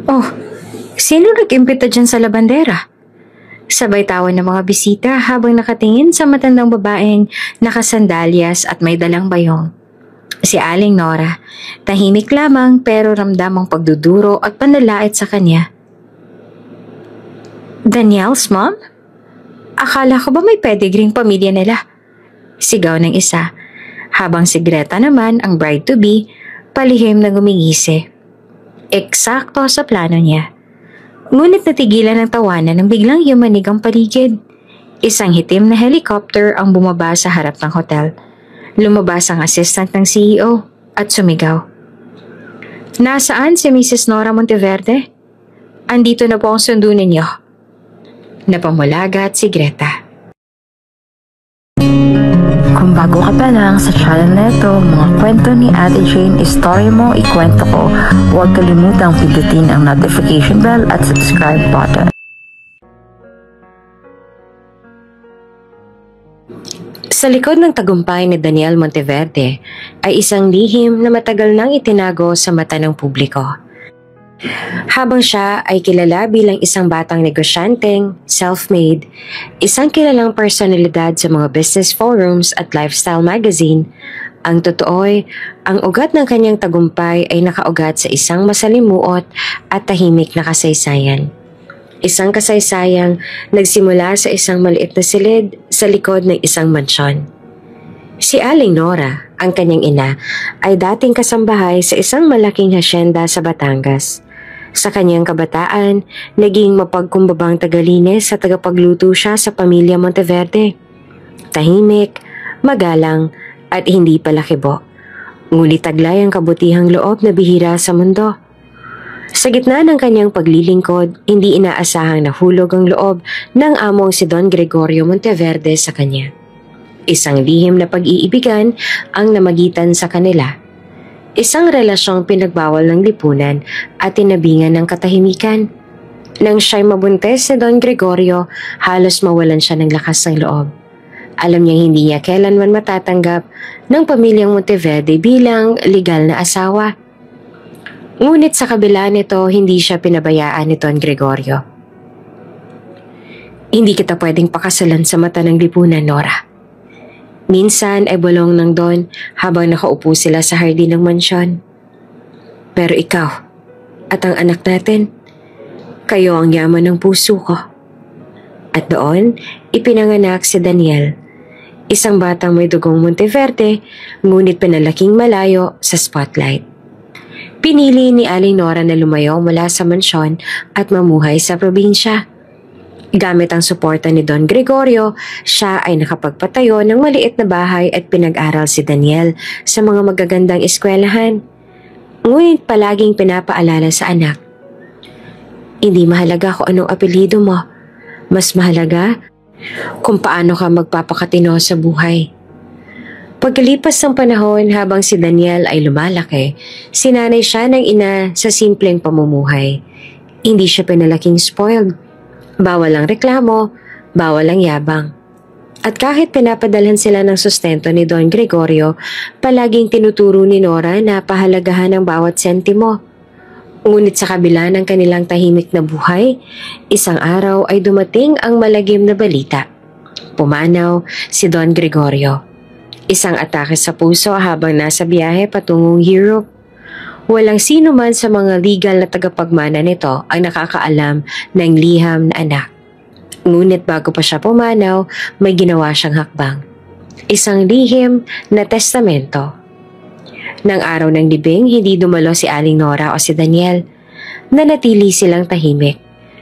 Oh, sino nag-imbita dyan sa labandera? Sabay tawa ng mga bisita habang nakatingin sa matandang babaeng nakasandalyas at may dalang bayong. Si Aling Nora, tahimik lamang pero ramdam ang pagduduro at panlalait sa kanya. Daniel's mom? Akala ko ba may pedigring pamilya nila? Sigaw ng isa, habang si Greta naman ang bride-to-be, palihim na gumingisi. Eksakto sa plano niya. Ngunit natigilan ng tawanan nang biglang yumanig ang paligid. Isang hitim na helicopter ang bumaba sa harap ng hotel. Lumabas ang assistant ng CEO at sumigaw. Nasaan si Mrs. Nora Monteverde? Andito na po ang sundo ninyo. Napamulagat si Greta. Kung bago ka pa lang sa channel na ito, mga kwento ni Ate Jane, istorya mo, ikwento ko, huwag kalimutang pindutin ang notification bell at subscribe button. Sa likod ng tagumpay ni Daniel Monteverde ay isang lihim na matagal nang itinago sa mata ng publiko. Habang siya ay kilala bilang isang batang negosyanteng, self-made, isang kilalang personalidad sa mga business forums at lifestyle magazine, ang totoo'y ang ugat ng kanyang tagumpay ay nakaugat sa isang masalimuot at tahimik na kasaysayan. Isang kasaysayang nagsimula sa isang maliit na silid sa likod ng isang mansyon. Si Aling Nora, ang kanyang ina, ay dating kasambahay sa isang malaking hasyenda sa Batangas. Sa kanyang kabataan, naging mapagkumbabang tagalinis sa tagapagluto siya sa pamilya Monteverde. Tahimik, magalang, at hindi palakibo. Ngunit taglay ang kabutihang loob na bihira sa mundo. Sa gitna ng kanyang paglilingkod, hindi inaasahang nahulog ang loob ng among si Don Gregorio Monteverde sa kanya. Isang lihim na pag-iibigan ang namagitan sa kanila. Isang relasyong pinagbawal ng lipunan at tinabingan ng katahimikan. Nang siya'y mabuntes si Don Gregorio, halos mawalan siya ng lakas ng loob. Alam niya hindi niya kailanman matatanggap ng pamilyang Monteverde bilang legal na asawa. Ngunit sa kabila nito, hindi siya pinabayaan ni Don Gregorio. Hindi kita pwedeng pakasalan sa mata ng lipunan, Nora. Minsan ay bulong ng Don habang nakaupo sila sa hardin ng mansyon. Pero ikaw at ang anak natin, kayo ang yaman ng puso ko. At doon, ipinanganak si Daniel, isang batang may dugong Monteverde, ngunit pinalaking malayo sa spotlight. Pinili ni Aling Nora na lumayo mula sa mansyon at mamuhay sa probinsya. Gamit ang suporta ni Don Gregorio, siya ay nakapagpatayo ng maliit na bahay at pinag-aral si Daniel sa mga magagandang eskwelahan. Ngunit palaging pinapaalala sa anak, hindi mahalaga kung anong apelyido mo. Mas mahalaga kung paano ka magpapakatino sa buhay. Pagkalipas ng panahon habang si Daniel ay lumalaki, sinanay siya ng ina sa simpleng pamumuhay. Hindi siya pinalaking spoiled. Bawal ang reklamo, bawal ang yabang. At kahit pinapadalhan sila ng sustento ni Don Gregorio, palaging tinuturo ni Nora na pahalagahan ang bawat sentimo. Ngunit sa kabila ng kanilang tahimik na buhay, isang araw ay dumating ang malagim na balita. Pumanaw si Don Gregorio. Isang atake sa puso habang nasa biyahe patungong Europe. Walang sino man sa mga legal na tagapagmana nito ang nakakaalam ng liham na anak. Ngunit bago pa siya pumanaw, may ginawa siyang hakbang. Isang lihim na testamento. Nang araw ng libing, hindi dumalo si Aling Nora o si Daniel. Nanatili silang tahimik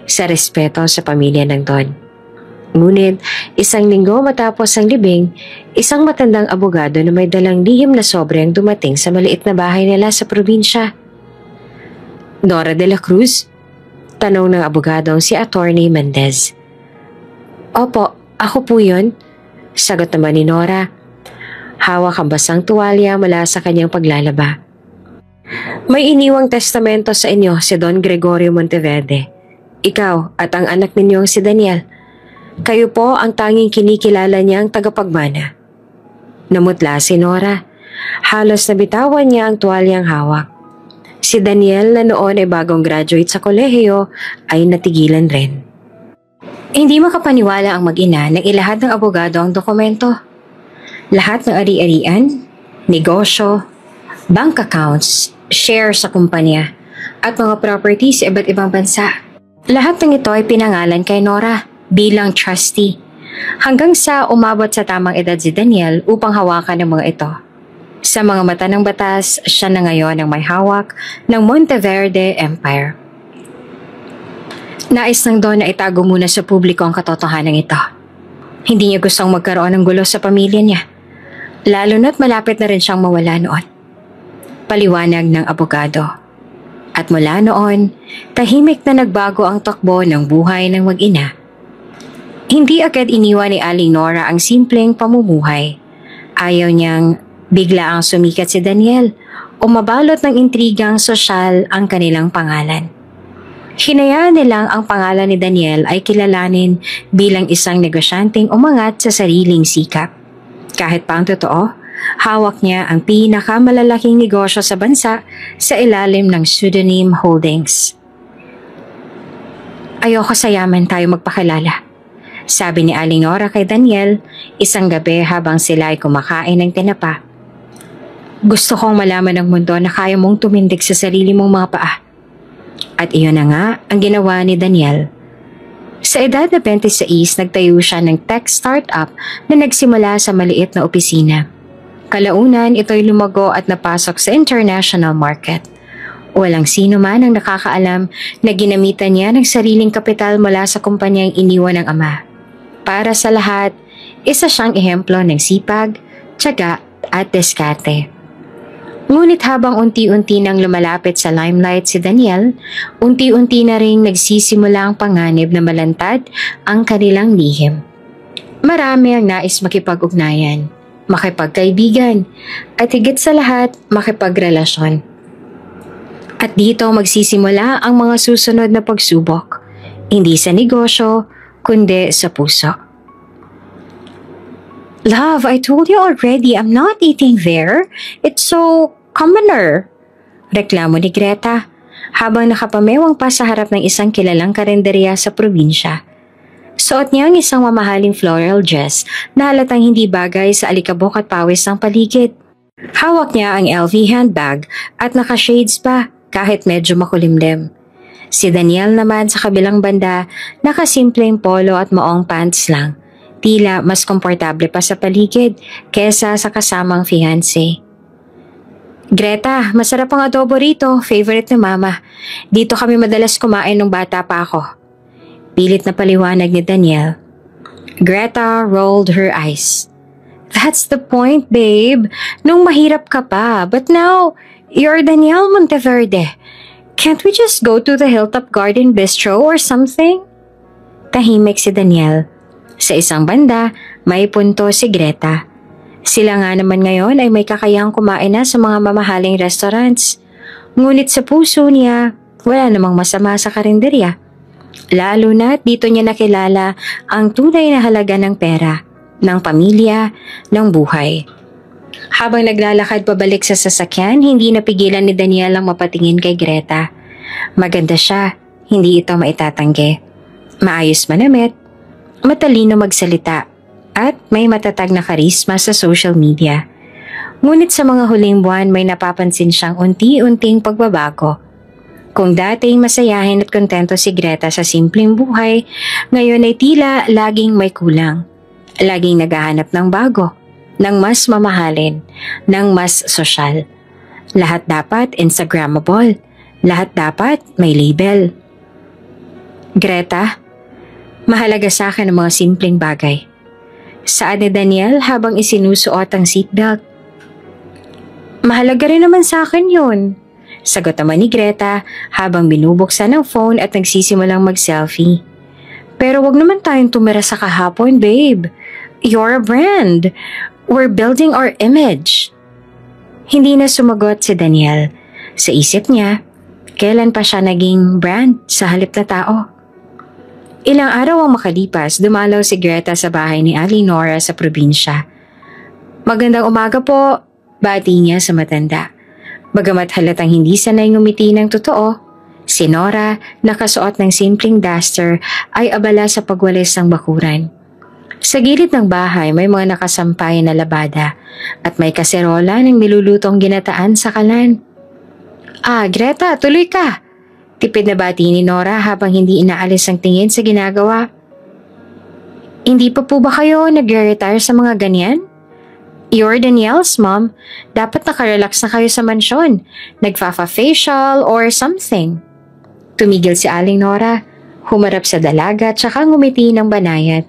sa respeto sa pamilya ng Don. Ngunit isang linggo matapos ang libing, isang matandang abogado na may dalang lihim na sobre ang dumating sa maliit na bahay nila sa probinsya. Nora de la Cruz? Tanong ng abogadong si Attorney Mendez. Opo, ako po yun. Sagot naman ni Nora. Hawak ang basang tuwalya mula sa kanyang paglalaba. May iniwang testamento sa inyo si Don Gregorio Monteverde. Ikaw at ang anak ninyong si Daniel. Kayo po ang tanging kinikilala niyang tagapagmana. Namutla si Nora. Halos nabitawan niya ang tuwalyang hawak. Si Daniel na noon ay bagong graduate sa kolehiyo ay natigilan rin. Hindi makapaniwala ang mag-ina na ilahad ng abogado ang dokumento. Lahat ng ari-arian, negosyo, bank accounts, share sa kumpanya, at mga property sa iba't ibang bansa. Lahat ng ito ay pinangalan kay Nora bilang trustee hanggang sa umabot sa tamang edad si Daniel upang hawakan ang mga ito. Sa mga mata ng batas, siya na ngayon ang may hawak ng Monteverde Empire. Nais ng Don na itago muna sa publiko ang katotohanan ito. Hindi niya gustong magkaroon ng gulo sa pamilya niya, lalo na't malapit na rin siyang mawala noon. Paliwanag ng abogado. At mula noon, tahimik na nagbago ang takbo ng buhay ng mag-ina. Hindi agad iniwan ni Aling Nora ang simpleng pamumuhay. Ayaw niyang bigla ang sumikat si Daniel o mabalot ng intrigang sosyal ang kanilang pangalan. Hinayaan nilang ang pangalan ni Daniel ay kilalanin bilang isang negosyanteng umangat sa sariling sikap. Kahit pa ang totoo, hawak niya ang pinakamalalaking negosyo sa bansa sa ilalim ng pseudonym holdings. Ayoko sa yaman tayo magpakilala, sabi ni Aling Nora kay Daniel isang gabi habang sila ay kumakain ng tinapa. Gusto kong malaman ng mundo na kaya mong tumindig sa sarili mong mga paa. At iyon na nga ang ginawa ni Daniel. Sa edad na 26, nagtayo siya ng tech startup na nagsimula sa maliit na opisina. Kalaunan, ito'y lumago at napasok sa international market. Walang sino man ang nakakaalam na ginamitan niya ng sariling kapital mula sa kumpanyang iniwan ng ama. Para sa lahat, isa siyang ehemplo ng sipag, tiyaga at diskarte. Ngunit habang unti-unti nang lumalapit sa limelight si Daniel, unti-unti na ring nagsisimula ang panganib na malantad ang kanilang lihim. Marami ang nais makipag-ugnayan, makipagkaibigan, at higit sa lahat, makipagrelasyon. At dito magsisimula ang mga susunod na pagsubok, hindi sa negosyo, kundi sa puso. Love, I told you already I'm not eating there. It's so commoner. Reklamo ni Greta habang nakapamewang pa sa harap ng isang kilalang karenderya sa probinsya. Suot niya ang isang mamahaling floral dress na halatang hindi bagay sa alikabok at pawis ng paligid. Hawak niya ang LV handbag at naka-shades pa kahit medyo makulimlim. Si Daniel naman sa kabilang banda, nakasimpleng polo at maong pants lang. Tila mas komportable pa sa paligid kesa sa kasamang fiancé. Greta, masarap ang adobo rito, favorite ni Mama. Dito kami madalas kumain nung bata pa ako. Pilit na paliwanag ni Daniel. Greta rolled her eyes. That's the point, babe. Nung mahirap ka pa, but now, you're Daniel Monteverde. Can't we just go to the Hilltop Garden Bistro or something? Tahimik si Daniel. Sa isang banda, may punto si Greta. Sila nga naman ngayon ay may kakayahang kumain na sa mga mamahaling restaurants. Ngunit sa puso niya, wala namang masama sa karinderya. Lalo na't dito niya nakilala ang tunay na halaga ng pera, ng pamilya, ng buhay. Habang naglalakad pabalik sa sasakyan, hindi napigilan ni Daniel ang mapatingin kay Greta. Maganda siya, hindi ito maitatanggi. Maayos manamit, matalino magsalita, at may matatag na karisma sa social media. Ngunit sa mga huling buwan may napapansin siyang unti-unting pagbabago. Kung dating masayahin at kontento si Greta sa simpleng buhay, ngayon ay tila laging may kulang. Laging naghahanap ng bago, ng mas mamahalin, ng mas sosyal. Lahat dapat Instagrammable, lahat dapat may label. Greta, mahalaga sa akin ang mga simpleng bagay. Saad ni Daniel habang isinusuot ang seatbelt. Mahalaga rin naman sa akin yun. Sagot naman ni Greta habang binubuksan ang phone at nagsisimulang mag-selfie. Pero wag naman tayong tumira sa kahapon, babe. You're a brand. We're building our image. Hindi na sumagot si Daniel. Sa isip niya, kailan pa siya naging brand sa halip na tao? Ilang araw ang makalipas, dumalaw si Greta sa bahay ni Aling Nora sa probinsya. Magandang umaga po, bati niya sa matanda. Bagamat halatang hindi sanay ngumiti ng totoo, si Nora, nakasuot ng simpleng duster, ay abala sa pagwalis ng bakuran. Sa gilid ng bahay may mga nakasampay na labada at may kaserola ng nilulutong ginataan sa kalan. "Ah, Greta, tuloy ka!" Tipid na bati ni Nora habang hindi inaalis ang tingin sa ginagawa. "Hindi pa po ba kayo nag-retire sa mga ganyan?" "You're Danielle's mom. Dapat nakarelax na kayo sa mansyon. Nagfa-facial or something." Tumigil si Aling Nora, humarap sa dalaga at saka ngumiti ng banayad.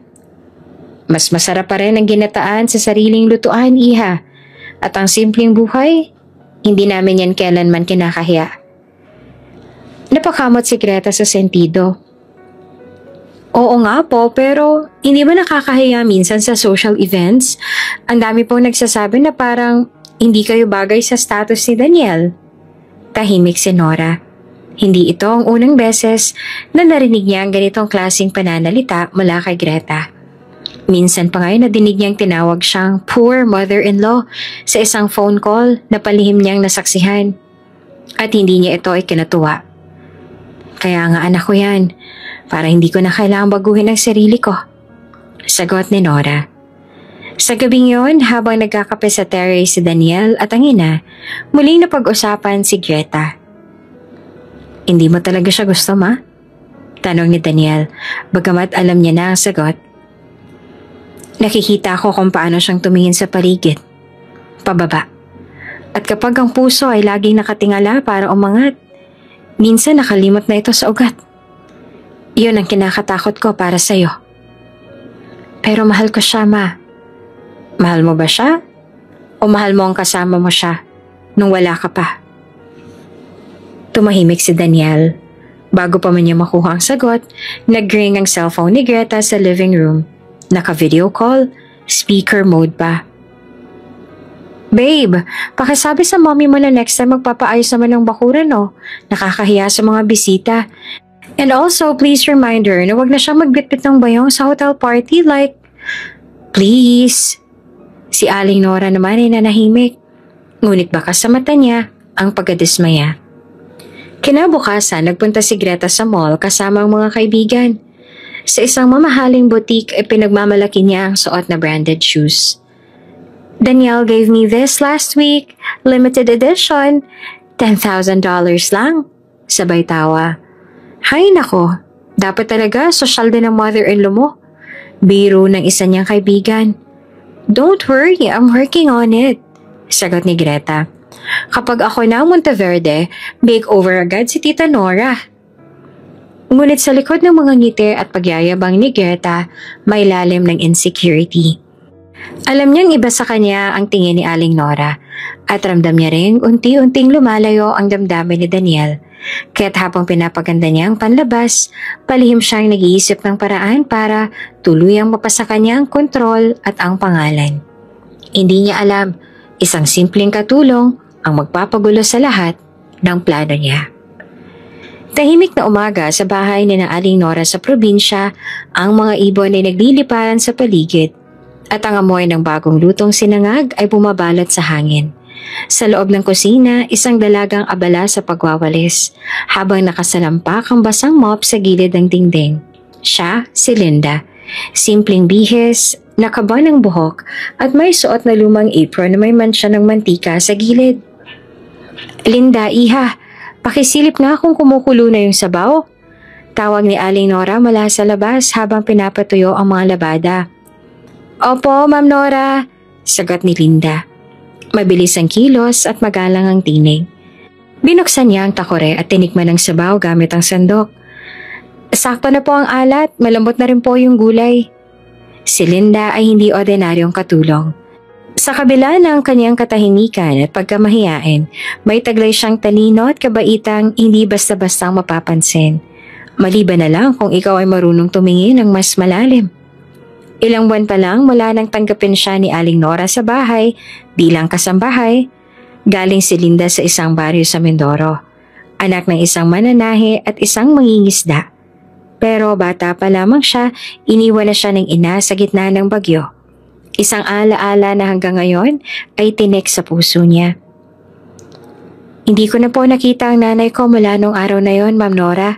"Mas masarap pa rin ang ginataan sa sariling lutuan, iha. At ang simpleng buhay, hindi namin yan kailanman kinakahiya." Napakamot si Greta sa sentido. "Oo nga po, pero hindi ba nakakahiya minsan sa social events? Ang dami pong nagsasabi na parang hindi kayo bagay sa status ni Danielle." Tahimik si Nora. Hindi ito ang unang beses na narinig niya ang ganitong klaseng pananalita mula kay Greta. Minsan pa ngayon nadinig niyang tinawag siyang poor mother-in-law sa isang phone call na palihim niyang nasaksihan. At hindi niya ito ay kinatuwa. "Kaya nga anak ko yan, para hindi ko na kailangang baguhin ang sarili ko," sagot ni Nora. Sa gabing yon, habang nagkakape sa terrace si Danielle at ang ina, muling napag-usapan si Greta. "Hindi mo talaga siya gusto, ma?" tanong ni Danielle, bagamat alam niya na ang sagot. "Nakikita ko kung paano siyang tumingin sa paligid. Pababa. At kapag ang puso ay laging nakatingala para umangat, minsan nakalimot na ito sa ugat. Iyon ang kinakatakot ko para sa'yo." "Pero mahal ko siya, ma." "Mahal mo ba siya? O mahal mo ang kasama mo siya nung wala ka pa?" Tumahimik si Danielle. Bago pa man niya makuha ang sagot, nag-ring ang cellphone ni Greta sa living room. Naka-video call, speaker mode pa. "Babe, pakisabi sa mommy mo na next time magpapaayos naman ng bakuran, no? Nakakahiya sa mga bisita. And also, please remind her na wag na siya magbitbit ng bayong sa hotel party like..." "Please." Si Aling Nora naman ay nanahimik. Ngunit baka sa mata niya ang pagkadismaya. Kinabukasan, nagpunta si Greta sa mall kasama ang mga kaibigan. Sa isang mamahaling boutique ay pinagmamalaki niya ang suot na branded shoes. "Danielle gave me this last week. Limited edition. $10,000 lang." Sabay tawa. "Hay nako, dapat talaga sosyal din ang mother-in-law mo." Biro ng isa niyang kaibigan. "Don't worry, I'm working on it," sagot ni Greta. "Kapag ako na Monteverde, makeover agad si Tita Nora." Ngunit sa likod ng mga ngiti at pagyayabang ni Greta, may lalim ng insecurity. Alam niyang iba sa kanya ang tingin ni Aling Nora at ramdam niya rin unti-unting lumalayo ang damdamin ni Danielle. Kaya't habang pinapaganda niya ang panlabas, palihim siyang nag-iisip ng paraan para tuluyang mapasa kanya ang kontrol at ang pangalan. Hindi niya alam, isang simpleng katulong ang magpapagulo sa lahat ng plano niya. Tahimik na umaga sa bahay ni na Aling Nora sa probinsya, ang mga ibon ay nagliliparan sa paligid at ang amoy ng bagong lutong sinangag ay bumabalot sa hangin. Sa loob ng kusina, isang dalagang abala sa pagwawalis habang nakasalampak ang basang mop sa gilid ng dingding. Siya, si Linda. Simpleng bihis, nakaba ng buhok at may suot na lumang apron na may mansya ng mantika sa gilid. "Linda, iha, pakisilip nga kung kumukulo na yung sabaw." Tawag ni Aling Nora mula sa labas habang pinapatuyo ang mga labada. "Opo, Ma'am Nora," sagot ni Linda. Mabilis ang kilos at magalang ang tinig. Binuksan niya ang takore at tinikman ang sabaw gamit ang sandok. "Sakto na po ang alat, malambot na rin po yung gulay." Si Linda ay hindi ordinaryong katulong. Sa kabila ng kanyang katahimikan at pagkamahiyain, may taglay siyang talino at kabaitang hindi basta-bastang mapapansin. Maliban na lang kung ikaw ay marunong tumingin ng mas malalim. Ilang buwan pa lang mula nang tanggapin siya ni Aling Nora sa bahay bilang kasambahay, galing si Linda sa isang baryo sa Mindoro. Anak ng isang mananahe at isang mangingisda. Pero bata pa lamang siya, iniwan na siya ng ina sa gitna ng bagyo. Isang alaala na hanggang ngayon ay tinik sa puso niya. Hindi ko na po nakita ang nanay ko mula nung araw na yon, Ma'am Nora.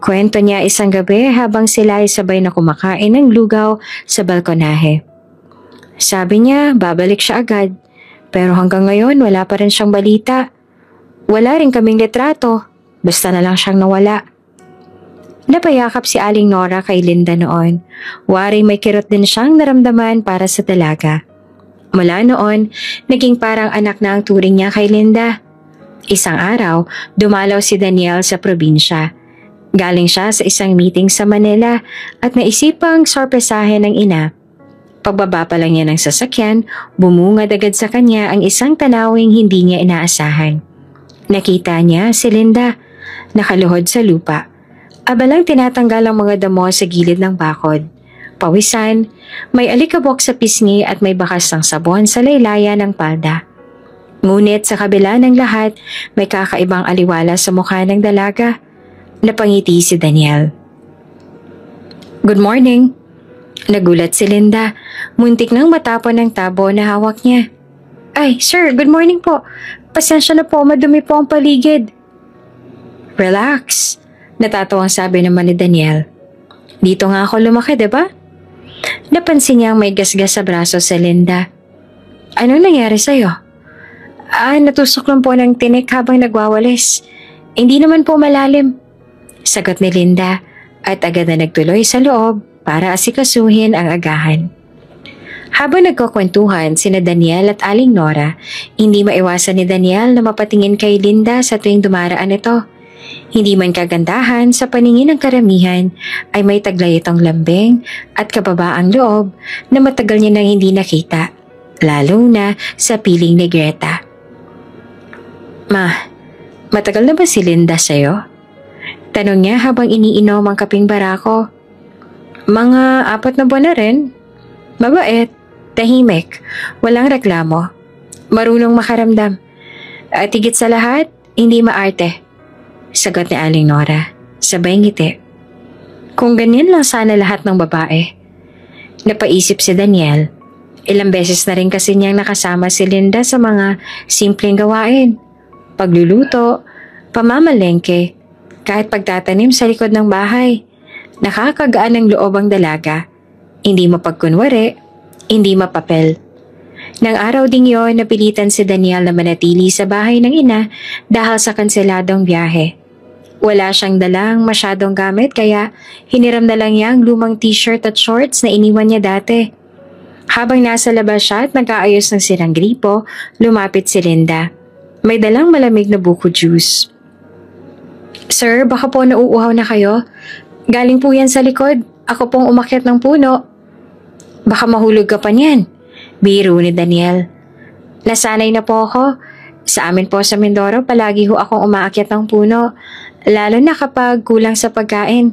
Kwento niya isang gabi habang sila ay sabay na kumakain ng lugaw sa balkonahe. Sabi niya babalik siya agad, pero hanggang ngayon wala pa rin siyang balita. Wala rin kaming litrato, basta na lang siyang nawala. Napayakap si Aling Nora kay Linda noon. Waring may kirot din siyang naramdaman para sa dalaga. Mula noon, naging parang anak na ang turing niya kay Linda. Isang araw, dumalaw si Daniel sa probinsya. Galing siya sa isang meeting sa Manila at naisipang sorpresahin ng ina. Pagbaba pa lang niya ng sasakyan, bumungad agad sa kanya ang isang tanawing hindi niya inaasahan. Nakita niya si Linda, nakaluhod sa lupa. Abalang tinatanggal ang mga damo sa gilid ng bakod. Pawisan, may alikabok sa pisngi at may bakas ng sabon sa laylayan ng palda. Ngunit sa kabila ng lahat, may kakaibang aliwala sa mukha ng dalaga. Napangiti si Daniel. Good morning. Nagulat si Linda. Muntik nang matapon ng tabo na hawak niya. Ay, sir, good morning po. Pasensya na po, madumi po ang paligid. Relax. Natatawang sabi naman ni Daniel. Dito nga ako lumaki, diba? Napansin niyang may gasgas sa braso sa Linda. Anong nangyari sa'yo? Natusok lang po ng tinik habang nagwawalis. Hindi naman po malalim. Sagot ni Linda at agad na nagtuloy sa loob para asikasuhin ang agahan. Habang nagkukwentuhan sina Daniel at Aling Nora, hindi maiwasan ni Daniel na mapatingin kay Linda sa tuwing dumaraan ito. Hindi man kagandahan sa paningin ng karamihan ay may taglay itong lambing at kababaang loob na matagal niya nang hindi nakita, lalo na sa piling ni Greta. Ma, matagal na ba si Linda sa'yo? Tanong niya habang iniinom ang kaping barako. Mga 4 na buwan na rin. Mabait, tahimik, walang reklamo. Marunong makaramdam. At higit sa lahat, hindi maarte. Sagot ni Aling Nora, sabay ngiti. Kung ganyan lang sana lahat ng babae. Napaisip si Daniel. Ilang beses na rin kasi niyang nakasama si Linda sa mga simpleng gawain. Pagluluto, pamamalengke, kahit pagtatanim sa likod ng bahay. Nakakagaan ng loob ang dalaga. Hindi mapagkunwari, hindi mapapel. Nang araw ding yon, napilitan si Daniel na manatili sa bahay ng ina dahil sa kanseladong biyahe. Wala siyang dalang masyadong gamit kaya hiniram na lang niya ang lumang t-shirt at shorts na iniwan niya dati. Habang nasa labas siya at nag-aayos ng sirang gripo, lumapit si Linda. May dalang malamig na buko juice. Sir, baka po nauuhaw na kayo? Galing po yan sa likod. Ako pong umakyat ng puno. Baka mahulog ka pa niyan. Biro ni Daniel. Nasanay na po ako. Sa amin po sa Mindoro, palagi ho akong umaakyat ng puno. Lalo na kapag kulang sa pagkain.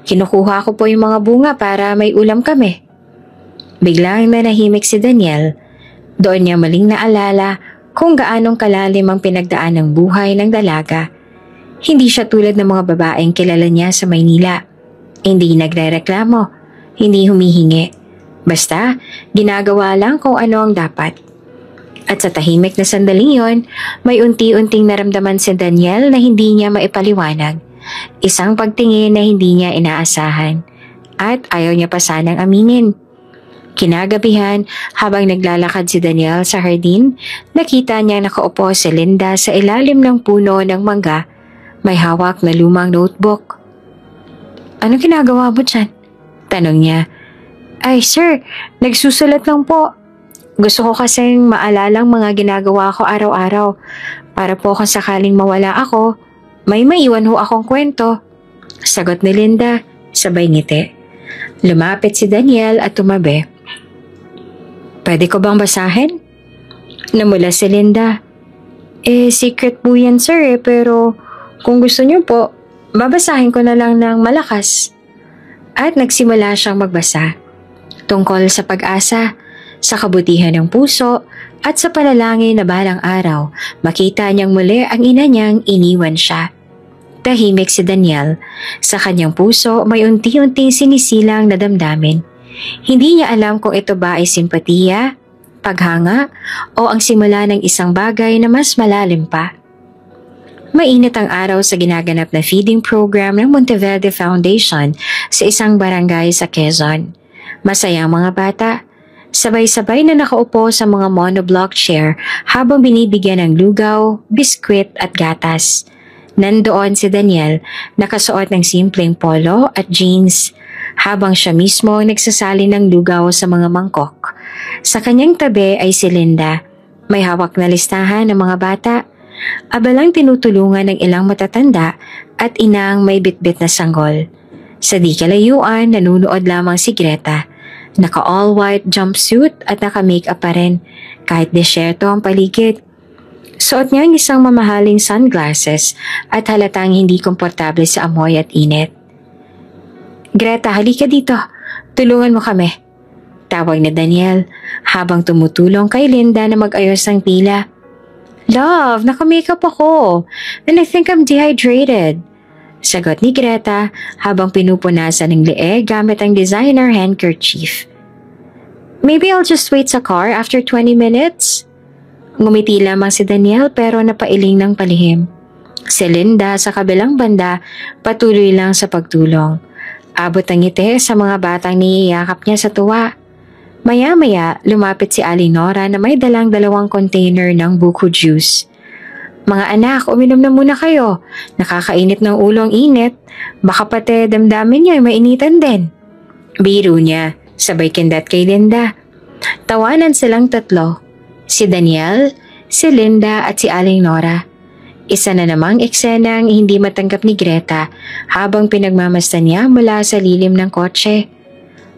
Kinukuha ko po yung mga bunga para may ulam kami. Biglang nanahimik si Daniel. Doon niya maling naalala kung gaanong kalalim ang pinagdaan ng buhay ng dalaga. Hindi siya tulad ng mga babaeng kilala niya sa Maynila. Hindi nagrereklamo, hindi humihingi. Basta, ginagawa lang kung ano ang dapat. At sa tahimik na sandaling yon, may unti-unting naramdaman si Daniel na hindi niya maipaliwanag. Isang pagtingin na hindi niya inaasahan. At ayaw niya pa sanang aminin. Kinagabihan, habang naglalakad si Daniel sa hardin, nakita niya nakaupo si Linda sa ilalim ng puno ng mangga. May hawak na lumang notebook. Ano ginagawa mo dyan? Tanong niya. Ay sir, nagsusulat lang po. Gusto ko kasing maalalang mga ginagawa ko araw-araw. Para po kung sakaling mawala ako, may maiwan ho akong kwento. Sagot ni Linda, sabay ngiti. Lumapit si Daniel at tumabi. Pwede ko bang basahin? Namula si Linda. Secret po yan sir pero kung gusto niyo po, babasahin ko na lang ng malakas. At nagsimula siyang magbasa. Tungkol sa pag-asa, sa kabutihan ng puso, at sa panalangin na balang araw, makita niyang muli ang ina niyang iniwan siya. Tahimik si Daniel. Sa kanyang puso may unti-unting sinisilang na damdamin. Hindi niya alam kung ito ba ay simpatiya, paghanga, o ang simula ng isang bagay na mas malalim pa. Mainit ang araw sa ginaganap na feeding program ng Monteverde Foundation sa isang barangay sa Quezon. Masaya ang mga bata. Sabay-sabay na nakaupo sa mga monoblock chair habang binibigyan ng lugaw, biskwit at gatas. Nandoon si Daniel, nakasuot ng simpleng polo at jeans, habang siya mismo nagsasali ng lugaw sa mga mangkok. Sa kanyang tabi ay si Linda, may hawak na listahan ng mga bata. Abalang tinutulungan ng ilang matatanda at inang may bitbit na sanggol. Sa di kalayuan, nanunood lamang si Greta. Naka all-white jumpsuit at naka-makeup pa rin, kahit desyerto ang paligid. Suot niya ang isang mamahaling sunglasses at halatang hindi komportable sa amoy at init. Greta, halika dito. Tulungan mo kami. Tawag ni Daniel habang tumutulong kay Linda na mag-ayos ng pila. Love, naka-makeup ako and I think I'm dehydrated. Sagot ni Greta habang pinupunasan ng leeg gamit ang designer handkerchief. Maybe I'll just wait sa car after 20 minutes? Ngumiti lamang si Daniel pero napailing ng palihim. Si Linda sa kabilang banda patuloy lang sa pagtulong. Abot ang ngiti sa mga batang niyayakap niya sa tuwa. Maya-maya lumapit si Aling Nora na may dalang 2 container ng buko juice. Mga anak, uminom na muna kayo. Nakakainit ng ulo ang init. Baka pati damdamin niyo ay mainitan din. Biro niya, sabay kindat kay Linda. Tawanan silang 3. Si Daniel, si Linda at si Aling Nora. Isa na namang eksenang hindi matanggap ni Greta habang pinagmamasdan niya mula sa lilim ng kotse.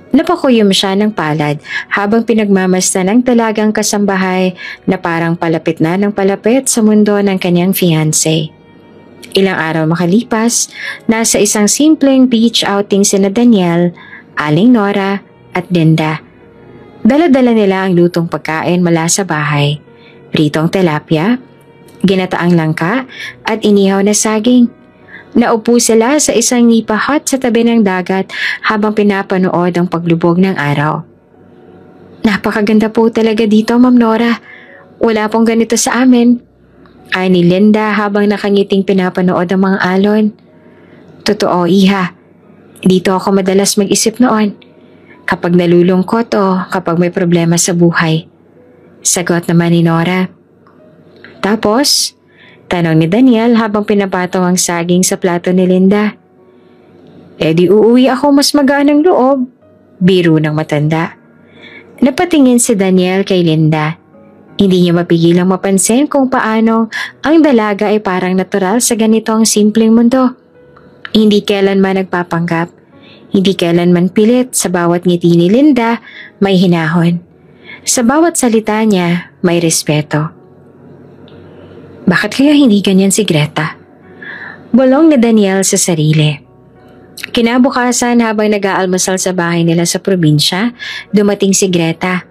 Napakuyom siya ng palad habang pinagmamasdan ng talagang kasambahay na parang palapit na ng palapit sa mundo ng kanyang fiancé. Ilang araw makalipas, nasa isang simpleng beach outing sina Daniel, Aling Nora at Linda. Dala-dala nila ang lutong pagkain mula sa bahay, pritong tilapia, ginataang langka at inihaw na saging. Naupo sila sa isang nipa hut sa tabi ng dagat habang pinapanood ang paglubog ng araw. Napakaganda po talaga dito, Ma'am Nora. Wala pong ganito sa amin. Ay ni Linda habang nakangiting pinapanood ang mga alon. Totoo, Iha. Dito ako madalas mag-isip noon. Kapag nalulungkot o kapag may problema sa buhay. Sagot naman ni Nora. Tapos, tanong ni Daniel habang pinapataw ang saging sa plato ni Linda. Di uuwi ako mas magaan ng loob. Biro ng matanda. Napatingin si Daniel kay Linda. Hindi niya mapigilang mapansin kung paano ang dalaga ay parang natural sa ganitong simpleng mundo. Hindi kailanman nagpapanggap. Hindi kailanman pilit. Sa bawat ngiti ni Linda, may hinahon. Sa bawat salita niya, may respeto. Bakit kaya hindi ganyan si Greta? Bulong ni Daniel sa sarili. Kinabukasan habang nag-aalmusal sa bahay nila sa probinsya, dumating si Greta.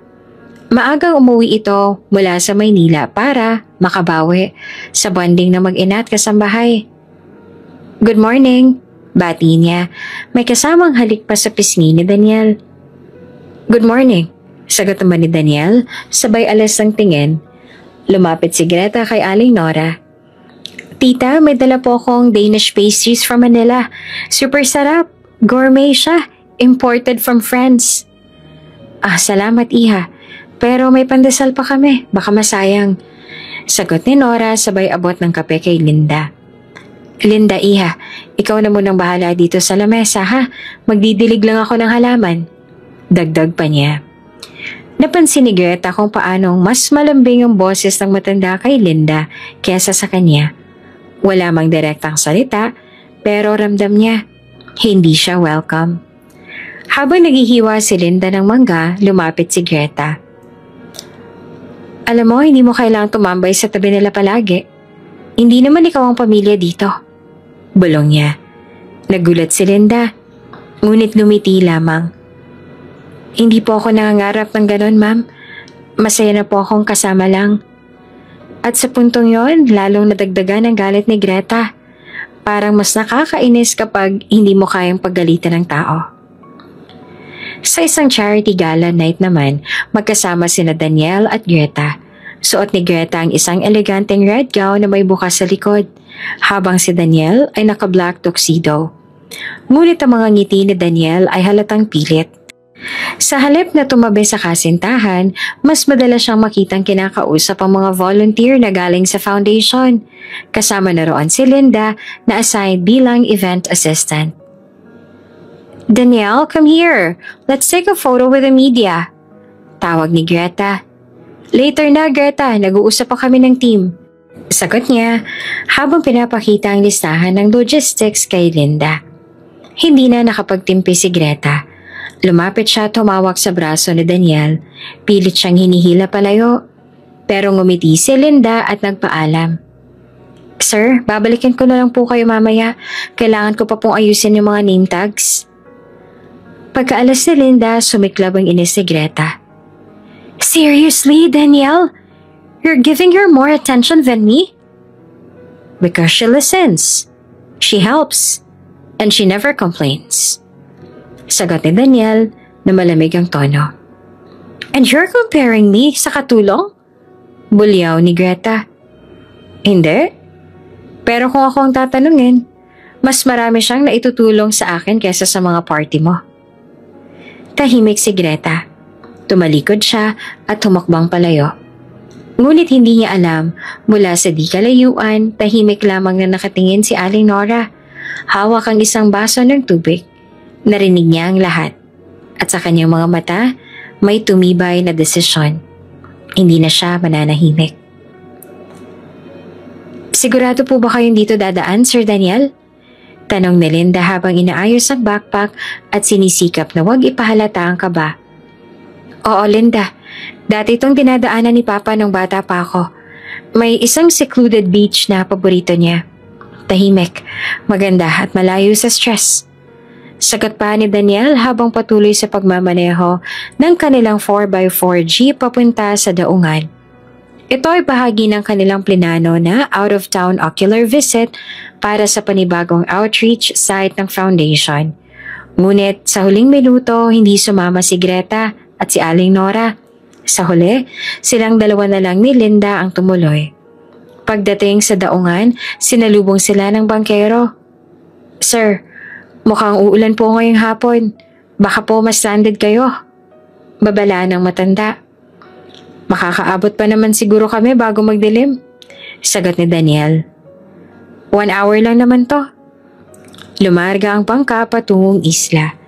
Maagang umuwi ito mula sa Maynila para makabawi sa bonding na mag-ina at kasambahay. Good morning, bati niya. May kasamang halik pa sa pisngi ni Daniel. Good morning, sagot naman ni Daniel, sabay alas ng tingin. Lumapit si Greta kay Aling Nora. Tita, may dala po akong Danish pastries from Manila. Super sarap. Gourmet siya. Imported from France. Salamat, Iha. Pero may pandesal pa kami. Baka masayang. Sagot ni Nora sabay abot ng kape kay Linda. Linda, Iha, ikaw na munang bahala dito sa lamesa, ha? Magdidilig lang ako ng halaman. Dagdag pa niya. Napansin ni Greta kung paanong mas malambing ang boses ng matanda kay Linda kaysa sa kanya. Wala mang direktang salita, pero ramdam niya, hindi siya welcome. Habang naghihiwa si Linda ng mangga, lumapit si Greta. Alam mo, hindi mo kailangang tumambay sa tabi nila palagi. Hindi naman ikaw ang pamilya dito. Bulong niya. Nagulat si Linda, ngunit lumiti lamang. Hindi po ako nangangarap ng ganon, ma'am. Masaya na po akong kasama lang. At sa puntong yon, lalong nadagdagan ang galit ni Greta. Parang mas nakakainis kapag hindi mo kayang paggalitan ng tao. Sa isang charity gala night naman, magkasama sina Daniel at Greta. Suot ni Greta ang isang eleganteng red gown na may bukas sa likod, habang si Daniel ay naka-black tuxedo. Ngunit ang mga ngiti ni Daniel ay halatang pilit. Sa halip na tumabi sa kasintahan, mas madalas siyang makitang kinakausap ang mga volunteer na galing sa foundation. Kasama na roon si Linda na assigned bilang event assistant. "Danielle, come here. Let's take a photo with the media." Tawag ni Greta. "Later na, Greta. Nag-uusap pa kami ng team." Sagot niya habang pinapakita ang listahan ng logistics kay Linda. Hindi na nakapagtimpi si Greta. Lumapit siya, tumawak sa braso ni Daniel. Pilit siyang hinihila palayo. Pero ngumiti si Linda at nagpaalam. "Sir, babalikin ko na lang po kayo mamaya. Kailangan ko pa pong ayusin yung mga name tags." Pagkaalas ni Linda, sumiklab ang inis ni Greta. "Seriously, Danielle? You're giving her more attention than me?" "Because she listens. She helps. And she never complains." Sagot ni Daniel na malamig ang tono. "And you're comparing me sa katulong?" Bulyaw ni Greta. "Hindi. Pero kung ako ang tatanungin, mas marami siyang naitutulong sa akin kaysa sa mga party mo." Tahimik si Greta. Tumalikod siya at humakbang palayo. Ngunit hindi niya alam, mula sa di kalayuan, tahimik lamang na nakatingin si Aling Nora. Hawak ang isang baso ng tubig. Narinig niya ang lahat. At sa kanyang mga mata, may tumibay na desisyon. Hindi na siya mananahimik. "Sigurado po ba kayong dito dadaan, Sir Daniel?" Tanong ni Linda habang inaayos ang backpack at sinisikap na huwag ipahalata ang kaba. "Oo, Linda. Dati itong dinadaanan ni Papa nung bata pa ako. May isang secluded beach na paborito niya. Tahimik, maganda at malayo sa stress." Sagot pa ni Daniel habang patuloy sa pagmamaneho ng kanilang 4x4 jeep papunta sa daungan. Ito ay bahagi ng kanilang plinano na out-of-town ocular visit para sa panibagong outreach site ng foundation. Ngunit sa huling minuto, hindi sumama si Greta at si Aling Nora. Sa huli, silang dalawa na lang ni Linda ang tumuloy. Pagdating sa daungan, sinalubong sila ng bangkero. "Sir, mukhang uulan po ngayong hapon. Baka po mas stranded kayo." Babala ng matanda. "Makakaabot pa naman siguro kami bago magdilim," sagot ni Daniel. 1 hour lang naman to." Lumarga ang bangka patungong isla.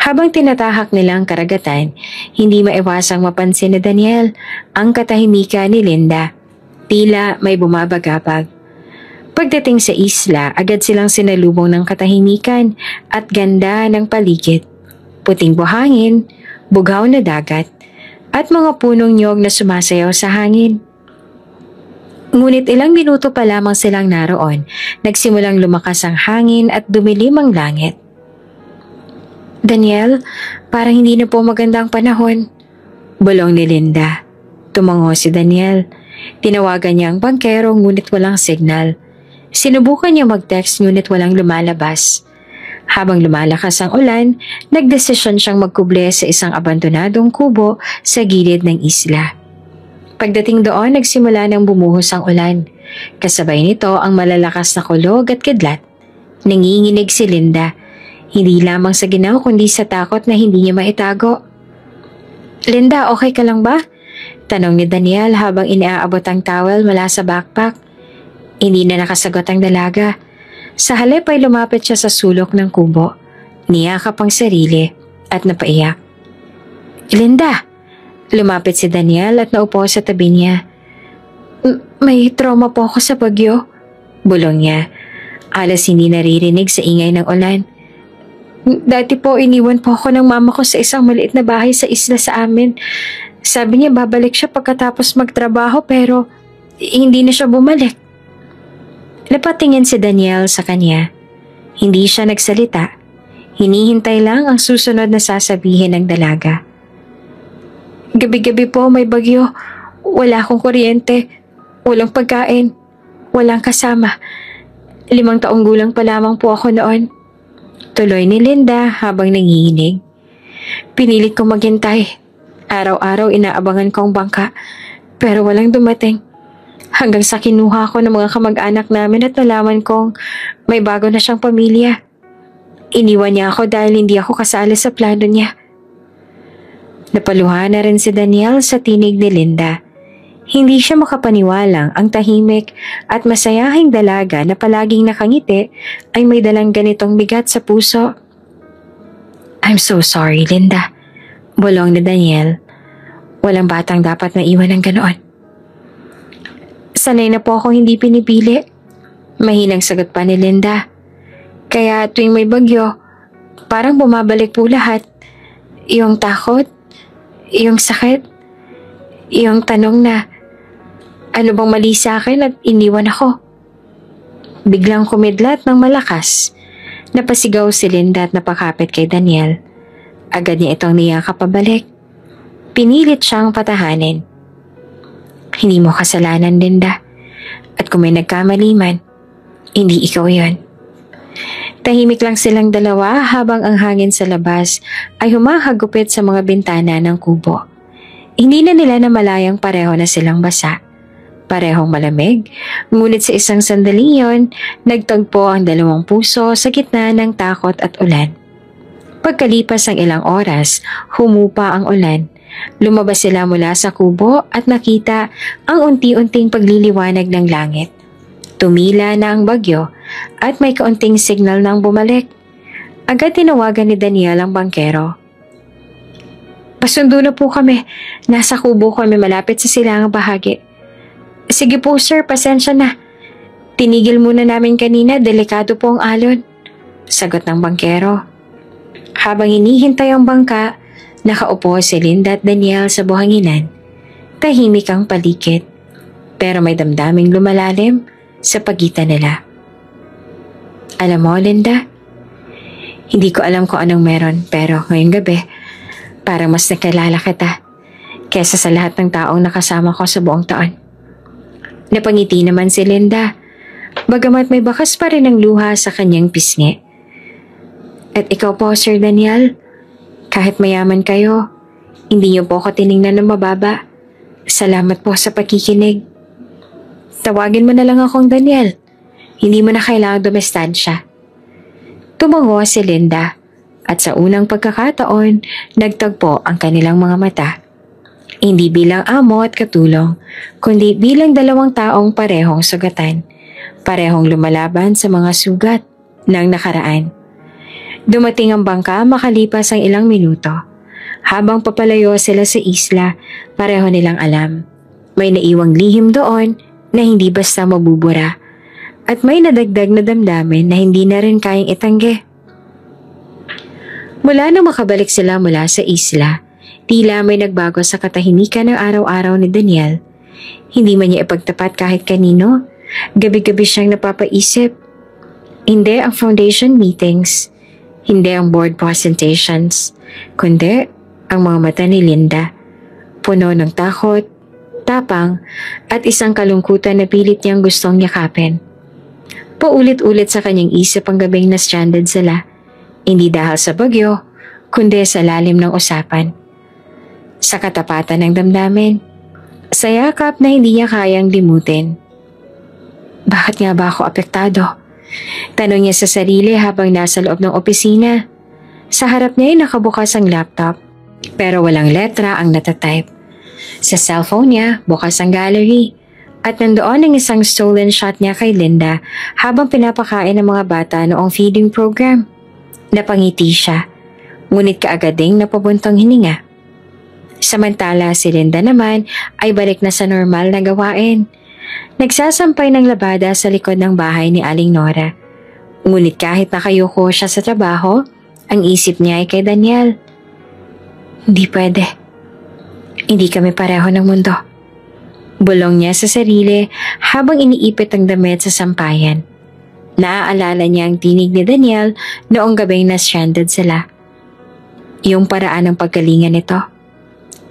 Habang tinatahak nila ang karagatan, hindi maiwasang mapansin ni Daniel ang katahimikan ni Linda. Tila may bumabagabag. Pagdating sa isla, agad silang sinalubong ng katahimikan at ganda ng paligid. Puting buhangin, bughaw na dagat, at mga punong nyog na sumasayaw sa hangin. Ngunit ilang minuto pa lamang silang naroon, nagsimulang lumakas ang hangin at dumilim ang langit. "Daniel, parang hindi na po maganda ang panahon," bulong ni Linda. Tumango si Daniel. Tinawagan niya ang bangkero ngunit walang signal. Sinubukan niya mag-text ngunit walang lumalabas. Habang lumalakas ang ulan, nagdesisyon siyang magkuble sa isang abandonadong kubo sa gilid ng isla. Pagdating doon, nagsimula ng bumuhos ang ulan. Kasabay nito ang malalakas na kulog at kidlat. Nanginginig si Linda, hindi lamang sa ginaw kundi sa takot na hindi niya maitago. "Linda, okay ka lang ba?" Tanong ni Daniel habang iniaabot ang towel mula sa backpack. Hindi na nakasagot ang dalaga. Sa halip ay lumapit siya sa sulok ng kubo. Niyakap ang sarili at napaiyak. "Linda!" Lumapit si Daniel at naupo sa tabi niya. "May trauma po ako sa bagyo," bulong niya. Alas hindi naririnig sa ingay ng ulan. "Dati po iniwan po ako ng mama ko sa isang maliit na bahay sa isla sa amin. Sabi niya babalik siya pagkatapos magtrabaho pero hindi na siya bumalik." Napatingin si Daniel sa kanya. Hindi siya nagsalita. Hinihintay lang ang susunod na sasabihin ng dalaga. "Gabi-gabi po may bagyo. Wala akong kuryente. Walang pagkain. Walang kasama. 5 taong gulang pa lamang po ako noon." Tuloy ni Linda habang nanginginig. "Pinilit kong maghintay. Araw-araw inaabangan ko ang bangka. Pero walang dumating. Hanggang sa kinuha ko ng mga kamag-anak namin at nalaman kong may bago na siyang pamilya. Iniwan niya ako dahil hindi ako kasali sa plano niya. Napaluha na rin si Daniel sa tinig ni Linda. Hindi siya makapaniwalang ang tahimik at masayahing dalaga na palaging nakangiti ay may dalang ganitong bigat sa puso. I'm so sorry, Linda. Bulong ni Daniel. Walang batang dapat maiwan ng ganoon. Sanay na po ako hindi pinipili. Mahinang sagot pa ni Linda. Kaya tuwing may bagyo, parang bumabalik po lahat. Yung takot, yung sakit, yung tanong na, ano bang mali sa akin at iniwan ako? Biglang kumidlat ng malakas. Napasigaw si Linda at napakapit kay Daniel. Agad niya itong niyakap pabalik. Pinilit siyang patahanin. Hindi mo kasalanan, Linda. At kung may nagkamali man, hindi ikaw yon. Tahimik lang silang dalawa habang ang hangin sa labas ay humahagupit sa mga bintana ng kubo. Hindi na nila namalayang pareho na silang basa. Parehong malamig, ngunit sa isang sandali yon, nagtagpo ang dalawang puso sa gitna ng takot at ulan. Pagkalipas ng ilang oras, humupa ang ulan. Lumabas sila mula sa kubo at nakita ang unti-unting pagliliwanag ng langit. Tumila na ang bagyo at may kaunting signal ng bumalik. Agad tinawagan ni Daniel ang bangkero. Pasundo na po kami. Nasa kubo kami malapit sa silangang bahagi. Sige po sir, pasensya na. Tinigil muna namin kanina, delikado po ang alon. Sagot ng bangkero. Habang hinihintay ang bangka, nakaupo si Linda at Daniel sa buhanginan. Tahimik ang paligid, pero may damdaming lumalalim sa pagitan nila. Alam mo, Linda, hindi ko alam kung anong meron, pero ngayong gabi, parang mas nakilala kita kesa sa lahat ng taong nakasama ko sa buong taon. Napangiti naman si Linda, bagamat may bakas pa rin ang luha sa kanyang pisngi. At ikaw po, Sir Daniel, kahit mayaman kayo, hindi niyo po ako tiningnan ng mababa. Salamat po sa pakikinig. Tawagin mo na lang akong Daniel. Hindi mo na kailangang dumestansya. Tumango si Linda at sa unang pagkakataon, nagtagpo ang kanilang mga mata. Hindi bilang amo at katulong, kundi bilang dalawang taong parehong sugatan, parehong lumalaban sa mga sugat ng nakaraan. Dumating ang bangka makalipas ang ilang minuto. Habang papalayo sila sa isla, pareho nilang alam. May naiwang lihim doon na hindi basta mabubura. At may nadagdag na damdamin na hindi na rin kayang itanggi. Mula nang makabalik sila mula sa isla, tila may nagbago sa katahimikan ng araw-araw ni Daniel. Hindi man niya ipagtapat kahit kanino. Gabi-gabi siyang napapaisip. Hindi ang foundation meetings. Hindi ang board presentations. Kundi ang mga mata ni Linda. Puno ng takot, tapang, at isang kalungkutan na pilit niyang gustong yakapin. Paulit-ulit sa kanyang isip ang gabing na stranded sila. Hindi dahil sa bagyo, kundi sa lalim ng usapan. Sa katapatan ng damdamin, sa yakap na hindi niya kayang limutin. Bakit nga ba ako apektado? Tanong niya sa sarili habang nasa loob ng opisina. Sa harap niya ay nakabukas ang laptop, pero walang letra ang natatype. Sa cellphone niya, bukas ang gallery, at nandoon ang isang stolen shot niya kay Linda habang pinapakain ng mga bata noong feeding program. Napangiti siya, ngunit kaagad ding napabuntong hininga. Samantala si Linda naman ay balik na sa normal na gawain. Nagsasampay ng labada sa likod ng bahay ni Aling Nora. Ngunit kahit nakayuko siya sa trabaho, ang isip niya ay kay Daniel. Hindi pwede. Hindi kami pareho ng mundo. Bulong niya sa sarili habang iniipit ang damit sa sampayan. Naaalala niya ang tinig ni Daniel noong gabing na-stranded sila. Yung paraan ng pagkalinga nito.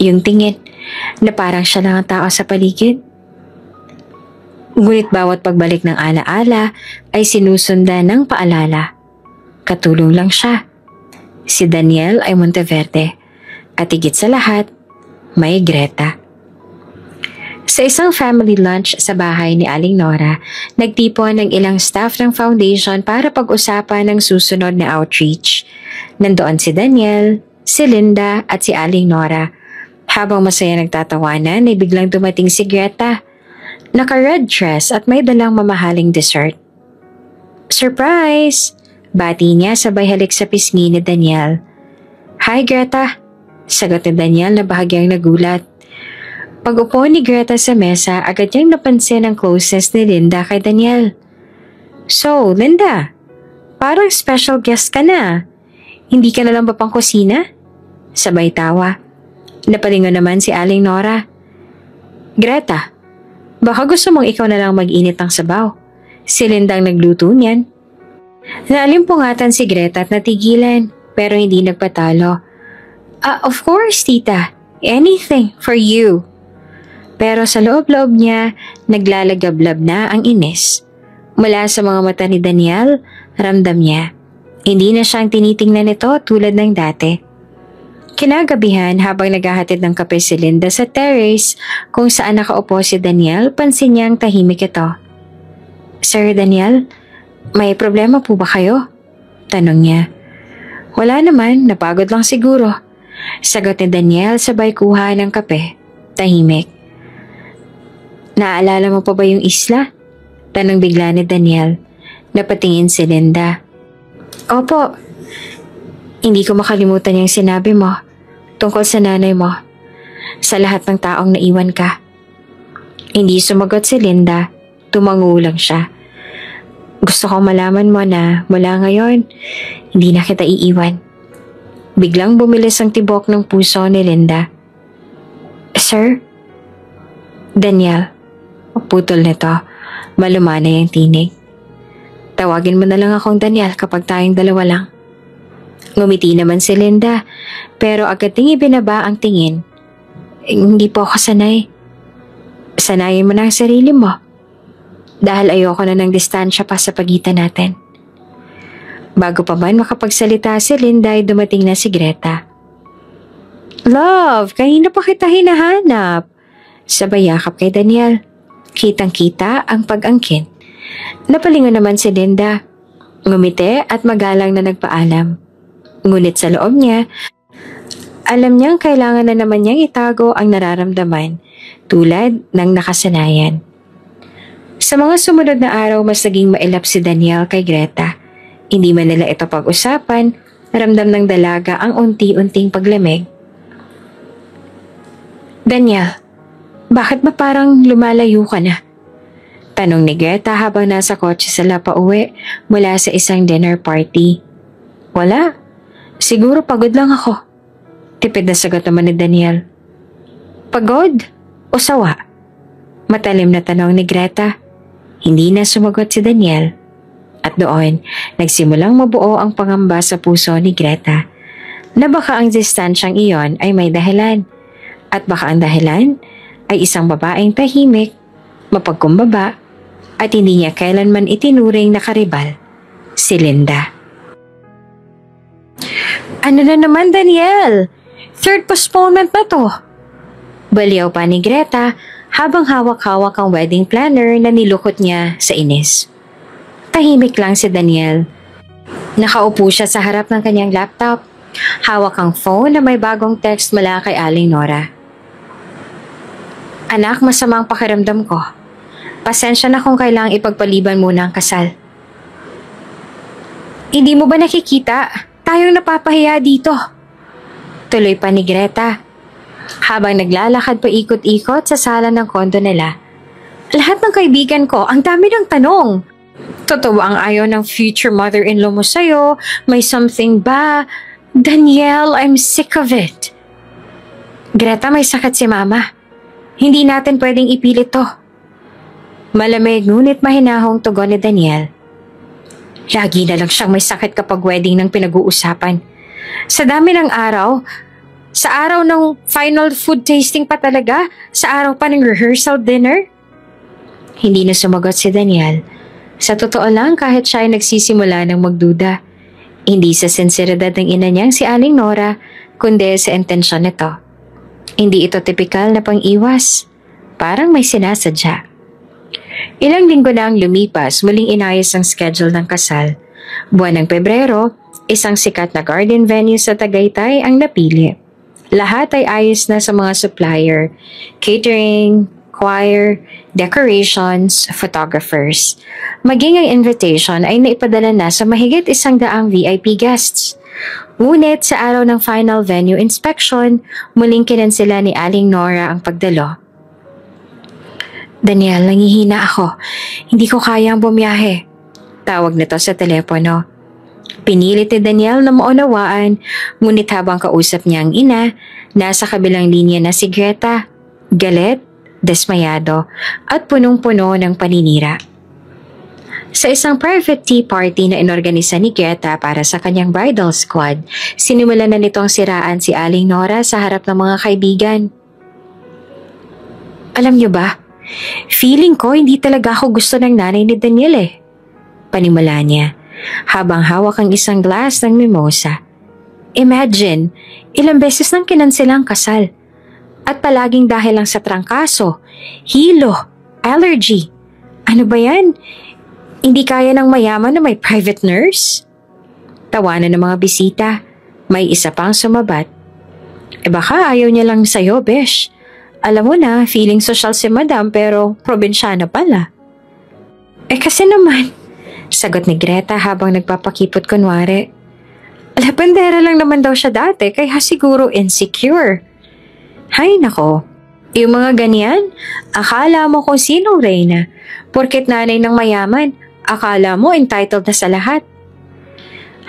Yung tingin na parang siya lang ang tao sa paligid. Ngunit bawat pagbalik ng alaala ay sinusundan ng paalala. Katulong lang siya. Si Daniel ay Monteverde at higit sa lahat, may Greta. Sa isang family lunch sa bahay ni Aling Nora, nagtipon ng ilang staff ng foundation para pag-usapan ng susunod na outreach. Nandoon si Daniel, si Linda at si Aling Nora. Habang masaya nagtatawanan ay biglang dumating si Greta. Naka-red dress at may dalang mamahaling dessert. Surprise! Bati niya sabay halik sa pisngi ni Daniel. Hi Greta! Sagot ni Daniel na bahagyang nagulat. Pag-upo ni Greta sa mesa, agad niyang napansin ang closeness ni Linda kay Daniel. So, Linda, parang special guest ka na. Hindi ka na lang ba pang kusina? Sabay tawa. Napalingon naman si Aling Nora. Greta, baka gusto mong ikaw na lang mag-init ng sabaw. Si Linda ang nagluto niyan. Naalimpungatan si Greta at natigilan, pero hindi nagpatalo. Of course, tita. Anything for you. Pero sa loob-loob niya, naglalagablab na ang inis. Mula sa mga mata ni Daniel, ramdam niya. Hindi na siyang tinitingnan nito tulad ng dati. Kinagabihan habang naghahatid ng kape si Linda sa terrace kung saan nakaupo si Daniel, pansin niyang tahimik ito. Sir Daniel, may problema po ba kayo? Tanong niya. Wala naman, napagod lang siguro. Sagot ni Daniel sabay kuha ng kape. Tahimik. Naalala mo pa ba yung isla? Tanong bigla ni Daniel. Napatingin si Linda. Opo. Hindi ko makalimutan yung sinabi mo tungkol sa nanay mo. Sa lahat ng taong naiwan ka. Hindi sumagot si Linda. Tumango lang siya. Gusto ko malaman mo na mula ngayon, hindi na kita iiwan. Biglang bumilis ang tibok ng puso ni Linda. Sir? Daniel. Putol nito. Malumanay ang tinig. Tawagin mo na lang akong Daniel kapag tayong dalawa lang. Ngumiti naman si Linda, pero agad ding ibinaba ang tingin. Hindi po ako sanay. Sanayin mo na ang sarili mo. Dahil ayoko na ng distansya pa sa pagitan natin. Bago pa man makapagsalita si Linda ay dumating na si Greta. Love, kanina pa kita hinahanap. Sabay yakap kay Daniel. Kitang-kita ang pag-angkin. Napalingon naman si Linda. Ngumiti at magalang na nagpaalam. Ngunit sa loob niya, alam niyang kailangan na naman niyang itago ang nararamdaman tulad ng nakasanayan. Sa mga sumunod na araw, mas naging mailap si Daniel kay Greta. Hindi man nila ito pag-usapan, ramdam ng dalaga ang unti-unting paglamig. Daniel, bakit ba parang lumalayo ka na? Tanong ni Greta habang nasa kotse sila pauwi mula sa isang dinner party. Wala, siguro pagod lang ako. Tipid na sagot naman ni Daniel. Pagod o sawa? Matalim na tanong ni Greta. Hindi na sumagot si Daniel. At doon, nagsimulang mabuo ang pangamba sa puso ni Greta na baka ang distansyang iyon ay may dahilan. At baka ang dahilan ay isang babaeng tahimik, mapagkumbaba, at hindi niya kailanman itinuring na karibal, si Linda. Ano na naman, Daniel? Third postponement na to. Baliw pa ni Greta habang hawak-hawak ang wedding planner na nilukot niya sa inis. Tahimik lang si Daniel. Nakaupo siya sa harap ng kanyang laptop. Hawak ang phone na may bagong text mula kay Aling Nora. Anak, masamang pakiramdam ko. Pasensya na kung kailangang ipagpaliban muna ang kasal. Hindi mo ba nakikita? Tayong napapahiya dito. Tuloy pa ni Greta. Habang naglalakad pa ikot-ikot sa sala ng kondo nila. Lahat ng kaibigan ko, ang dami ng tanong. Totoo ang ayaw ng future mother-in-law mo sa'yo? May something ba? Daniel, I'm sick of it. Greta, may sakit si Mama. Hindi natin pwedeng ipilit to. Malamig ngunit mahinahong tugon ni Daniel. Lagi na lang siyang may sakit kapag wedding ng pinag-uusapan. Sa dami ng araw, sa araw ng final food tasting pa talaga, sa araw pa ng rehearsal dinner. Hindi na sumagot si Daniel. Sa totoo lang, kahit siya ay nagsisimula ng magduda. Hindi sa sinseridad ng ina niyang si Aling Nora, kundi sa intensyon nito. Hindi ito tipikal na pang-iwas. Parang may sinasadya. Ilang linggo na ang lumipas, muling inayos ang schedule ng kasal. Buwan ng Pebrero, isang sikat na garden venue sa Tagaytay ang napili. Lahat ay ayos na sa mga supplier, catering, choir, decorations, photographers. Maging ang invitation ay naipadala na sa mahigit 100 VIP guests. Ngunit sa araw ng final venue inspection, muling kinansela ni Aling Nora ang pagdalo. Daniel, nangihina ako. Hindi ko kayang bumiyahe. Tawag nito sa telepono. Pinilit ni Daniel na maunawaan, ngunit habang kausap niya ang ina, nasa kabilang linya na si Greta, galit, desmayado, at punong-puno ng paninira. Sa isang private tea party na inorganisa ni Greta para sa kanyang bridal squad, sinimulan na nitong siraan si Aling Nora sa harap ng mga kaibigan. Alam niyo ba, feeling ko hindi talaga ako gusto ng nanay ni Daniel eh. Panimula niya, habang hawak ang isang glass ng mimosa. Imagine, ilang beses nang kinansela ang kasal. At palaging dahil lang sa trangkaso, hilo, allergy. Ano ba yan? Hindi kaya ng mayaman na may private nurse? Tawanan ng mga bisita. May isa pang sumabat. Baka ayaw niya lang sa'yo, besh. Alam mo na, feeling social si madam pero probinsyana pala. Kasi naman, sagot ni Greta habang nagpapakipot kunwari. Labandera lang naman daw siya dati kaya siguro insecure. Hay nako, yung mga ganyan, akala mo kung sinong reyna. Porket nanay ng mayaman, akala mo entitled na sa lahat.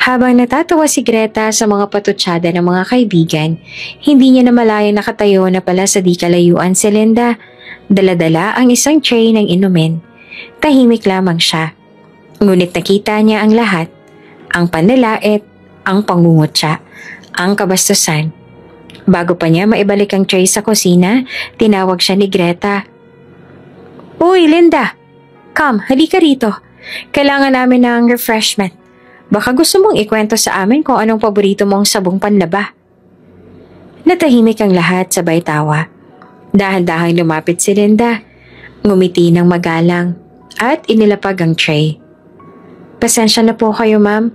Habang natatawa si Greta sa mga patutsada ng mga kaibigan, hindi niya namalayang nakatayo na pala sa di kalayuan si Linda. Dala-dala ang isang tray ng inumin. Tahimik lamang siya. Ngunit nakita niya ang lahat. Ang panlalait, ang pangungutya, ang kabastusan. Bago pa niya maibalik ang tray sa kusina, tinawag siya ni Greta. Uy, Linda! Come, halika rito. Kailangan namin ng refreshment. Baka gusto mong ikwento sa amin kung anong paborito mong sabong panlaba. Natahimik ang lahat sabay tawa. Dahan-dahang lumapit si Linda. Ngumiti ng magalang at inilapag ang tray. Pasensya na po kayo, ma'am.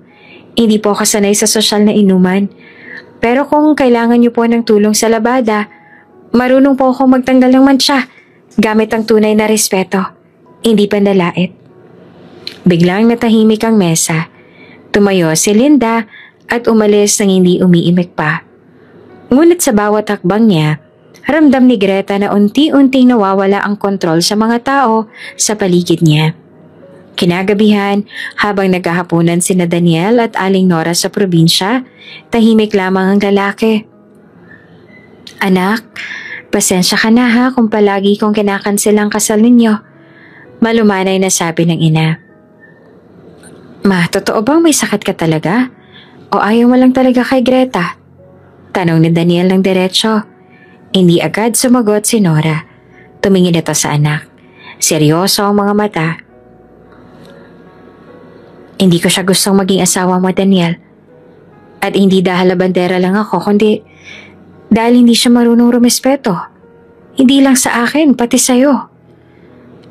Hindi po ako sanay sa sosyal na inuman. Pero kung kailangan niyo po ng tulong sa labada, marunong po akong magtanggal ng mantsa gamit ang tunay na respeto, hindi panlalait. Biglang natahimik ang mesa. Tumayo si Linda at umalis nang hindi umiimik pa. Ngunit sa bawat hakbang niya, ramdam ni Greta na unti-unting nawawala ang kontrol sa mga tao sa paligid niya. Kinagabihan, habang naghahaponan sina Daniel at Aling Nora sa probinsya, tahimik lamang ang lalaki. Anak, pasensya ka na ha kung palagi kong kinakansel ang kasal ninyo. Malumanay na sabi ng ina. Ma, totoo bang may sakit ka talaga? O ayaw mo lang talaga kay Greta? Tanong ni Daniel ng diretsyo. Hindi agad sumagot si Nora. Tumingin ito sa anak. Seryoso ang mga mata. Hindi ko siya gustong maging asawa mo, Daniel. At hindi dahil labandera lang ako, kundi dahil hindi siya marunong rumespeto. Hindi lang sa akin, pati sa'yo.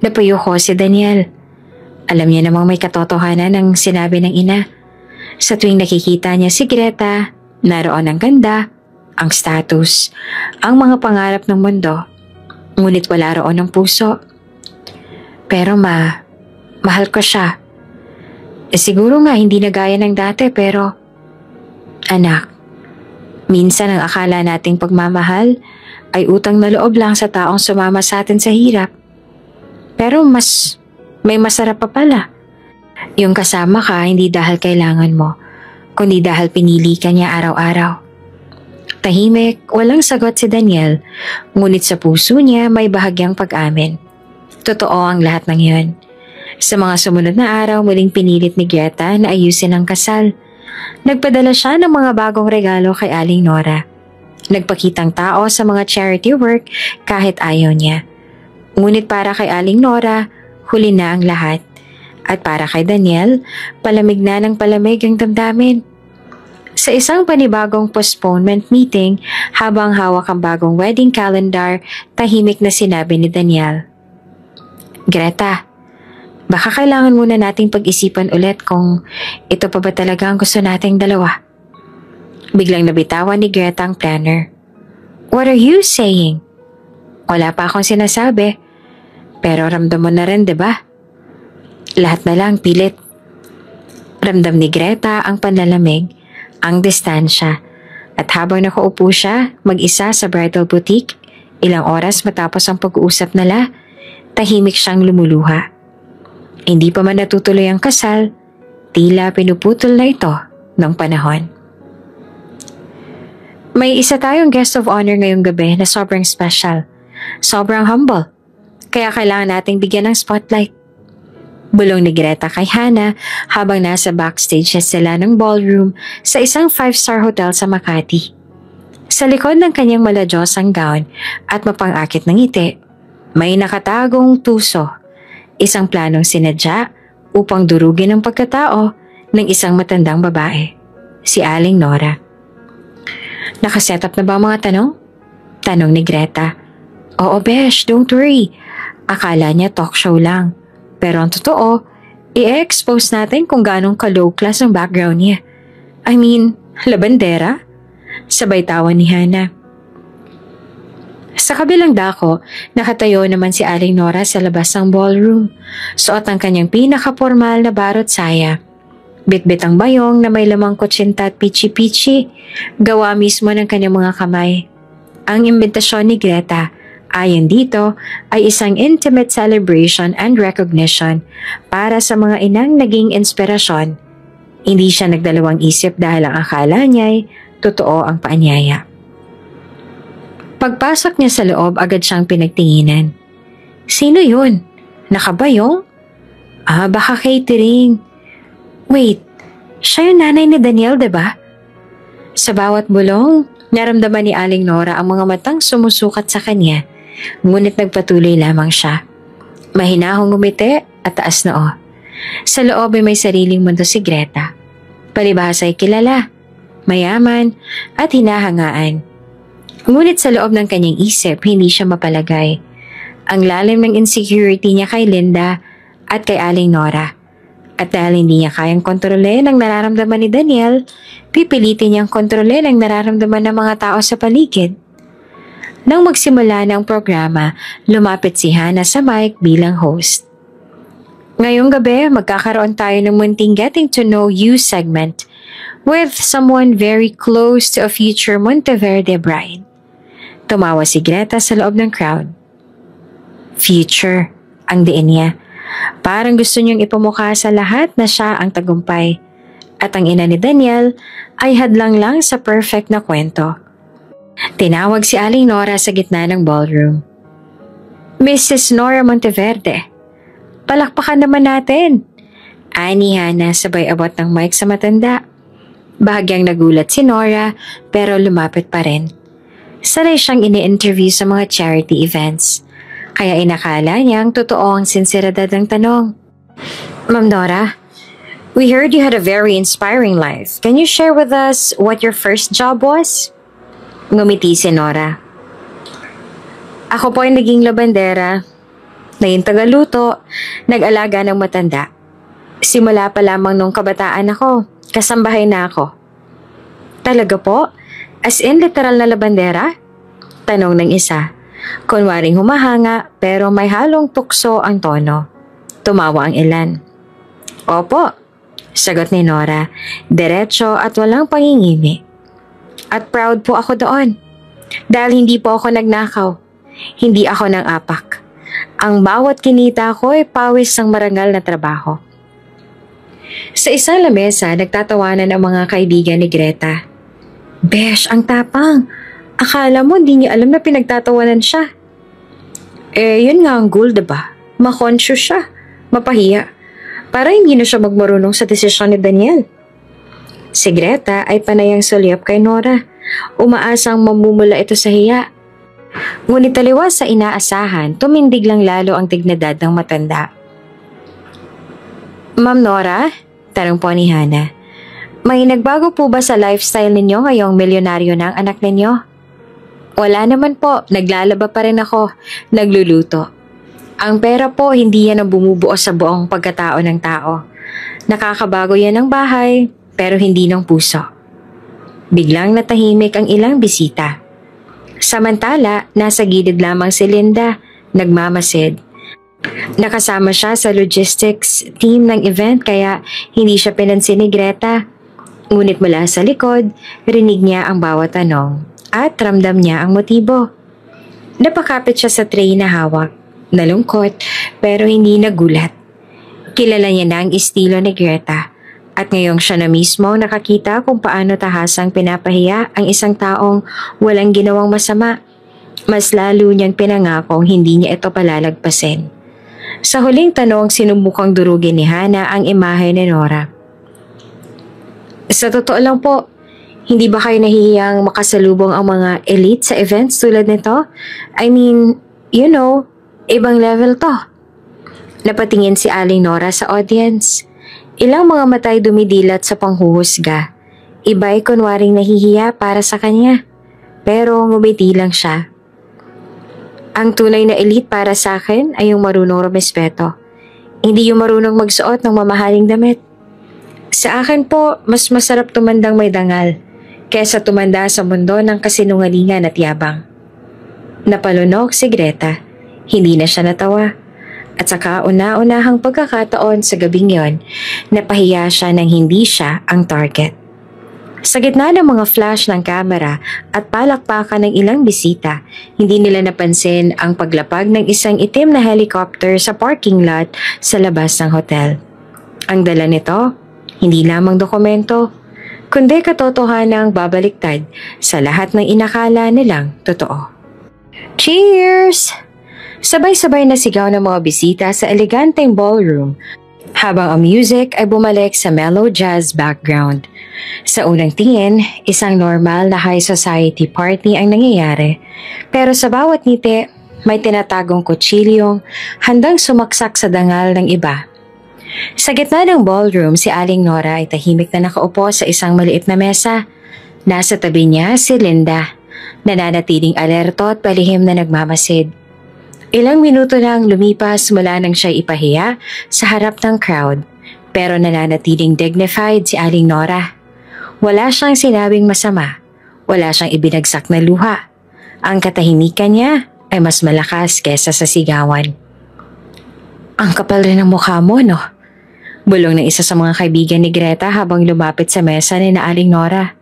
Napayo ko si Daniel. Alam niya namang may katotohanan ng sinabi ng ina. Sa tuwing nakikita niya si Greta, naroon ang ganda, ang status, ang mga pangarap ng mundo. Ngunit wala roon ang puso. Pero mahal ko siya. Siguro nga hindi na gaya ng dati pero, anak, minsan ang akala nating pagmamahal ay utang na loob lang sa taong sumama sa atin sa hirap. Pero may masarap pa pala. Yung kasama ka hindi dahil kailangan mo, kundi dahil pinili ka niya araw-araw. Tahimik, walang sagot si Daniel, ngunit sa puso niya may bahagyang pag-amin. Totoo ang lahat ng yun. Sa mga sumunod na araw, muling pinilit ni Greta na ayusin ang kasal. Nagpadala siya ng mga bagong regalo kay Aling Nora. Nagpakitang tao sa mga charity work kahit ayaw niya. Ngunit para kay Aling Nora, huli na ang lahat. At para kay Daniel, palamig na ng palamig ang damdamin. Sa isang panibagong postponement meeting, habang hawak ang bagong wedding calendar, tahimik na sinabi ni Daniel, "Greta, baka kailangan muna nating pag-isipan ulit kung ito pa ba talaga ang gusto nating dalawa." Biglang nabitawan ni Greta ang planner. "What are you saying?" "Wala pa akong sinasabi. Pero ramdam mo na rin, diba? Lahat na lang pilit." Ramdam ni Greta ang panlalamig, ang distansya, at habang nakaupo siya mag-isa sa bridal boutique, ilang oras matapos ang pag-uusap nila, tahimik siyang lumuluha. Hindi pa man natutuloy ang kasal, tila pinuputol na ito ng panahon. May isa tayong guest of honor ngayong gabi na sobrang special, sobrang humble, kaya kailangan nating bigyan ng spotlight. Bulong ni Greta kay Hannah habang nasa backstage sila ng ballroom sa isang 5-star hotel sa Makati. Sa likod ng kanyang maladyosang gown at mapang-akit ng ngiti, may nakatagong tuso, isang planong sinadya upang durugin ang pagkatao ng isang matandang babae, si Aling Nora. "Nakaset up na ba ang mga tanong?" Tanong ni Greta. "Oo besh, don't worry." Akala niya talk show lang. Pero ang totoo, i-expose natin kung ganong ka-low class ang background niya. I mean, labandera? Sabay tawa ni Hannah. Sa kabilang dako, nakatayo naman si Aling Nora sa labas ng ballroom. Suot ang kanyang pinaka-formal na barot saya. Bitbit ang bayong na may lamang kutsinta at pichi-pichi, gawa mismo ng kanyang mga kamay. Ang imbitasyon ni Greta, ayon dito, ay isang intimate celebration and recognition para sa mga inang naging inspirasyon. Hindi siya nagdalawang isip dahil ang akala niya'y totoo ang paanyaya. Pagpasok niya sa loob, agad siyang pinagtinginan. "Sino yun? Nakabayong? Baka catering. Wait, siya yung nanay ni Daniel, diba?" Sa bawat bulong, naramdaman ni Aling Nora ang mga matang sumusukat sa kanya. Ngunit nagpatuloy lamang siya. Mahinahong ngumiti at taas noo. Sa loob ay may sariling mundo si Greta. Palibhasa ay kilala, mayaman at hinahangaan. Ngunit sa loob ng kanyang isip, hindi siya mapalagay. Ang lalim ng insecurity niya kay Linda at kay Aling Nora. At dahil hindi niya kayang kontrolin ang nararamdaman ni Daniel, pipilitin niyang kontrolin ang nararamdaman ng mga tao sa paligid. Nang magsimula ng programa, lumapit si Hannah sa mic bilang host. "Ngayong gabi, magkakaroon tayo ng munting Getting to Know You segment with someone very close to a future Monteverde bride." Tumawa si Greta sa loob ng crowd. Future, ang diin niya. Parang gusto niyang ipamukha sa lahat na siya ang tagumpay. At ang ina ni Daniel ay hadlang lang sa perfect na kwento. Tinawag si Aling Nora sa gitna ng ballroom. "Mrs. Nora Monteverde, palakpakan naman natin." Ani Hannah sabay abot ng mic sa matanda. Bahagyang nagulat si Nora pero lumapit pa rin. Sanay siyang ini-interview sa mga charity events. Kaya inakala niyang totoo ang sinseridad ng tanong. "Ma'am Nora, we heard you had a very inspiring life. Can you share with us what your first job was?" Ngumiti si Nora. "Ako po ay naging labandera, naging tagaluto, nag-alaga ng matanda. Simula pa lamang nung kabataan ako, kasambahay na ako." "Talaga po? As in literal na labandera?" Tanong ng isa. Kunwaring humahanga pero may halong tukso ang tono. Tumawa ang ilan. "Opo," sagot ni Nora, diretso at walang pangingimi. "At proud po ako doon. Dahil hindi po ako nagnakaw. Hindi ako nang apak. Ang bawat kinita ko ay pawis ng marangal na trabaho." Sa isang lamesa, nagtatawanan ang mga kaibigan ni Greta. "Besh, ang tapang. Akala mo hindi niya alam na pinagtatawanan siya." Yun nga ang goal, diba? Ma-conscious siya. Mapahiya. Para hindi na siya magmarunong sa desisyon ni Daniel. Si Greta ay panayang sulyap kay Nora. Umaasang mamumula ito sa hiya. Ngunit taliwas sa inaasahan, tumindig lang lalo ang dignidad ng matanda. "Ma'am Nora?" Tanong po ni Hannah. May nagbago po ba sa lifestyle ninyo ngayong milyonaryo na ang anak ninyo? Wala naman po, naglalaba pa rin ako, nagluluto. Ang pera po, hindi yan ang bumubuo sa buong pagkatao ng tao. Nakakabago yan ng bahay, pero hindi ng puso. Biglang natahimik ang ilang bisita. Samantala, nasa gilid lamang si Linda, nagmamasid. Nakasama siya sa logistics team ng event kaya hindi siya pinansin ni Greta. Ngunit mula sa likod, rinig niya ang bawat tanong at ramdam niya ang motibo. Napakapit siya sa tray na hawak, nalungkot pero hindi nagulat. Kilala niya na ang estilo ni Greta at ngayong siya na mismo nakakita kung paano tahasang pinapahiya ang isang taong walang ginawang masama. Mas lalo niyang pinangakong hindi niya ito palalagpasin. Sa huling tanong, sinubukang durugin ni Hana ang imahe ni Nora. Sa totoo lang po, hindi ba kayo nahihiyang makasalubong ang mga elite sa events tulad nito? I mean, you know, ibang level to. Napatingin si Aling Nora sa audience. Ilang mga matay dumidilat sa panghuhusga. Iba'y kunwaring nahihiya para sa kanya. Pero ngumiti lang siya. Ang tunay na elite para sa akin ay yung marunong rumespeto. Hindi yung marunong magsuot ng mamahaling damit. Sa akin po, mas masarap tumandang may dangal kesa tumanda sa mundo ng kasinungalingan at yabang. Napalunok si Greta. Hindi na siya natawa. At sa kauna-unahang pagkakataon sa gabing yon, napahiya siya nang hindi siya ang target. Sa gitna ng mga flash ng kamera at palakpakan ng ilang bisita, hindi nila napansin ang paglapag ng isang itim na helicopter sa parking lot sa labas ng hotel. Ang dala nito, hindi lamang dokumento, kundi katotohanang babaliktad sa lahat ng inakala nilang totoo. Cheers! Sabay-sabay na sigaw ng mga bisita sa eleganteng ballroom habang ang music ay bumalik sa mellow jazz background. Sa unang tingin, isang normal na high society party ang nangyayari, pero sa bawat ngiti, may tinatagong kutsilyong handang sumaksak sa dangal ng iba. Sa gitna ng ballroom, si Aling Nora ay tahimik na nakaupo sa isang maliit na mesa. Nasa tabi niya si Linda, nananatiling alerto at palihim na nagmamasid. Ilang minuto lang lumipas mula nang siya ipahiya sa harap ng crowd, pero nananatiling dignified si Aling Nora. Wala siyang sinabing masama, wala siyang ibinagsak na luha. Ang katahimikan niya ay mas malakas kesa sa sigawan. Ang kapal rin ng mukha mo, no? Bulong ng isa sa mga kaibigan ni Greta habang lumapit sa mesa ni Aling Nora.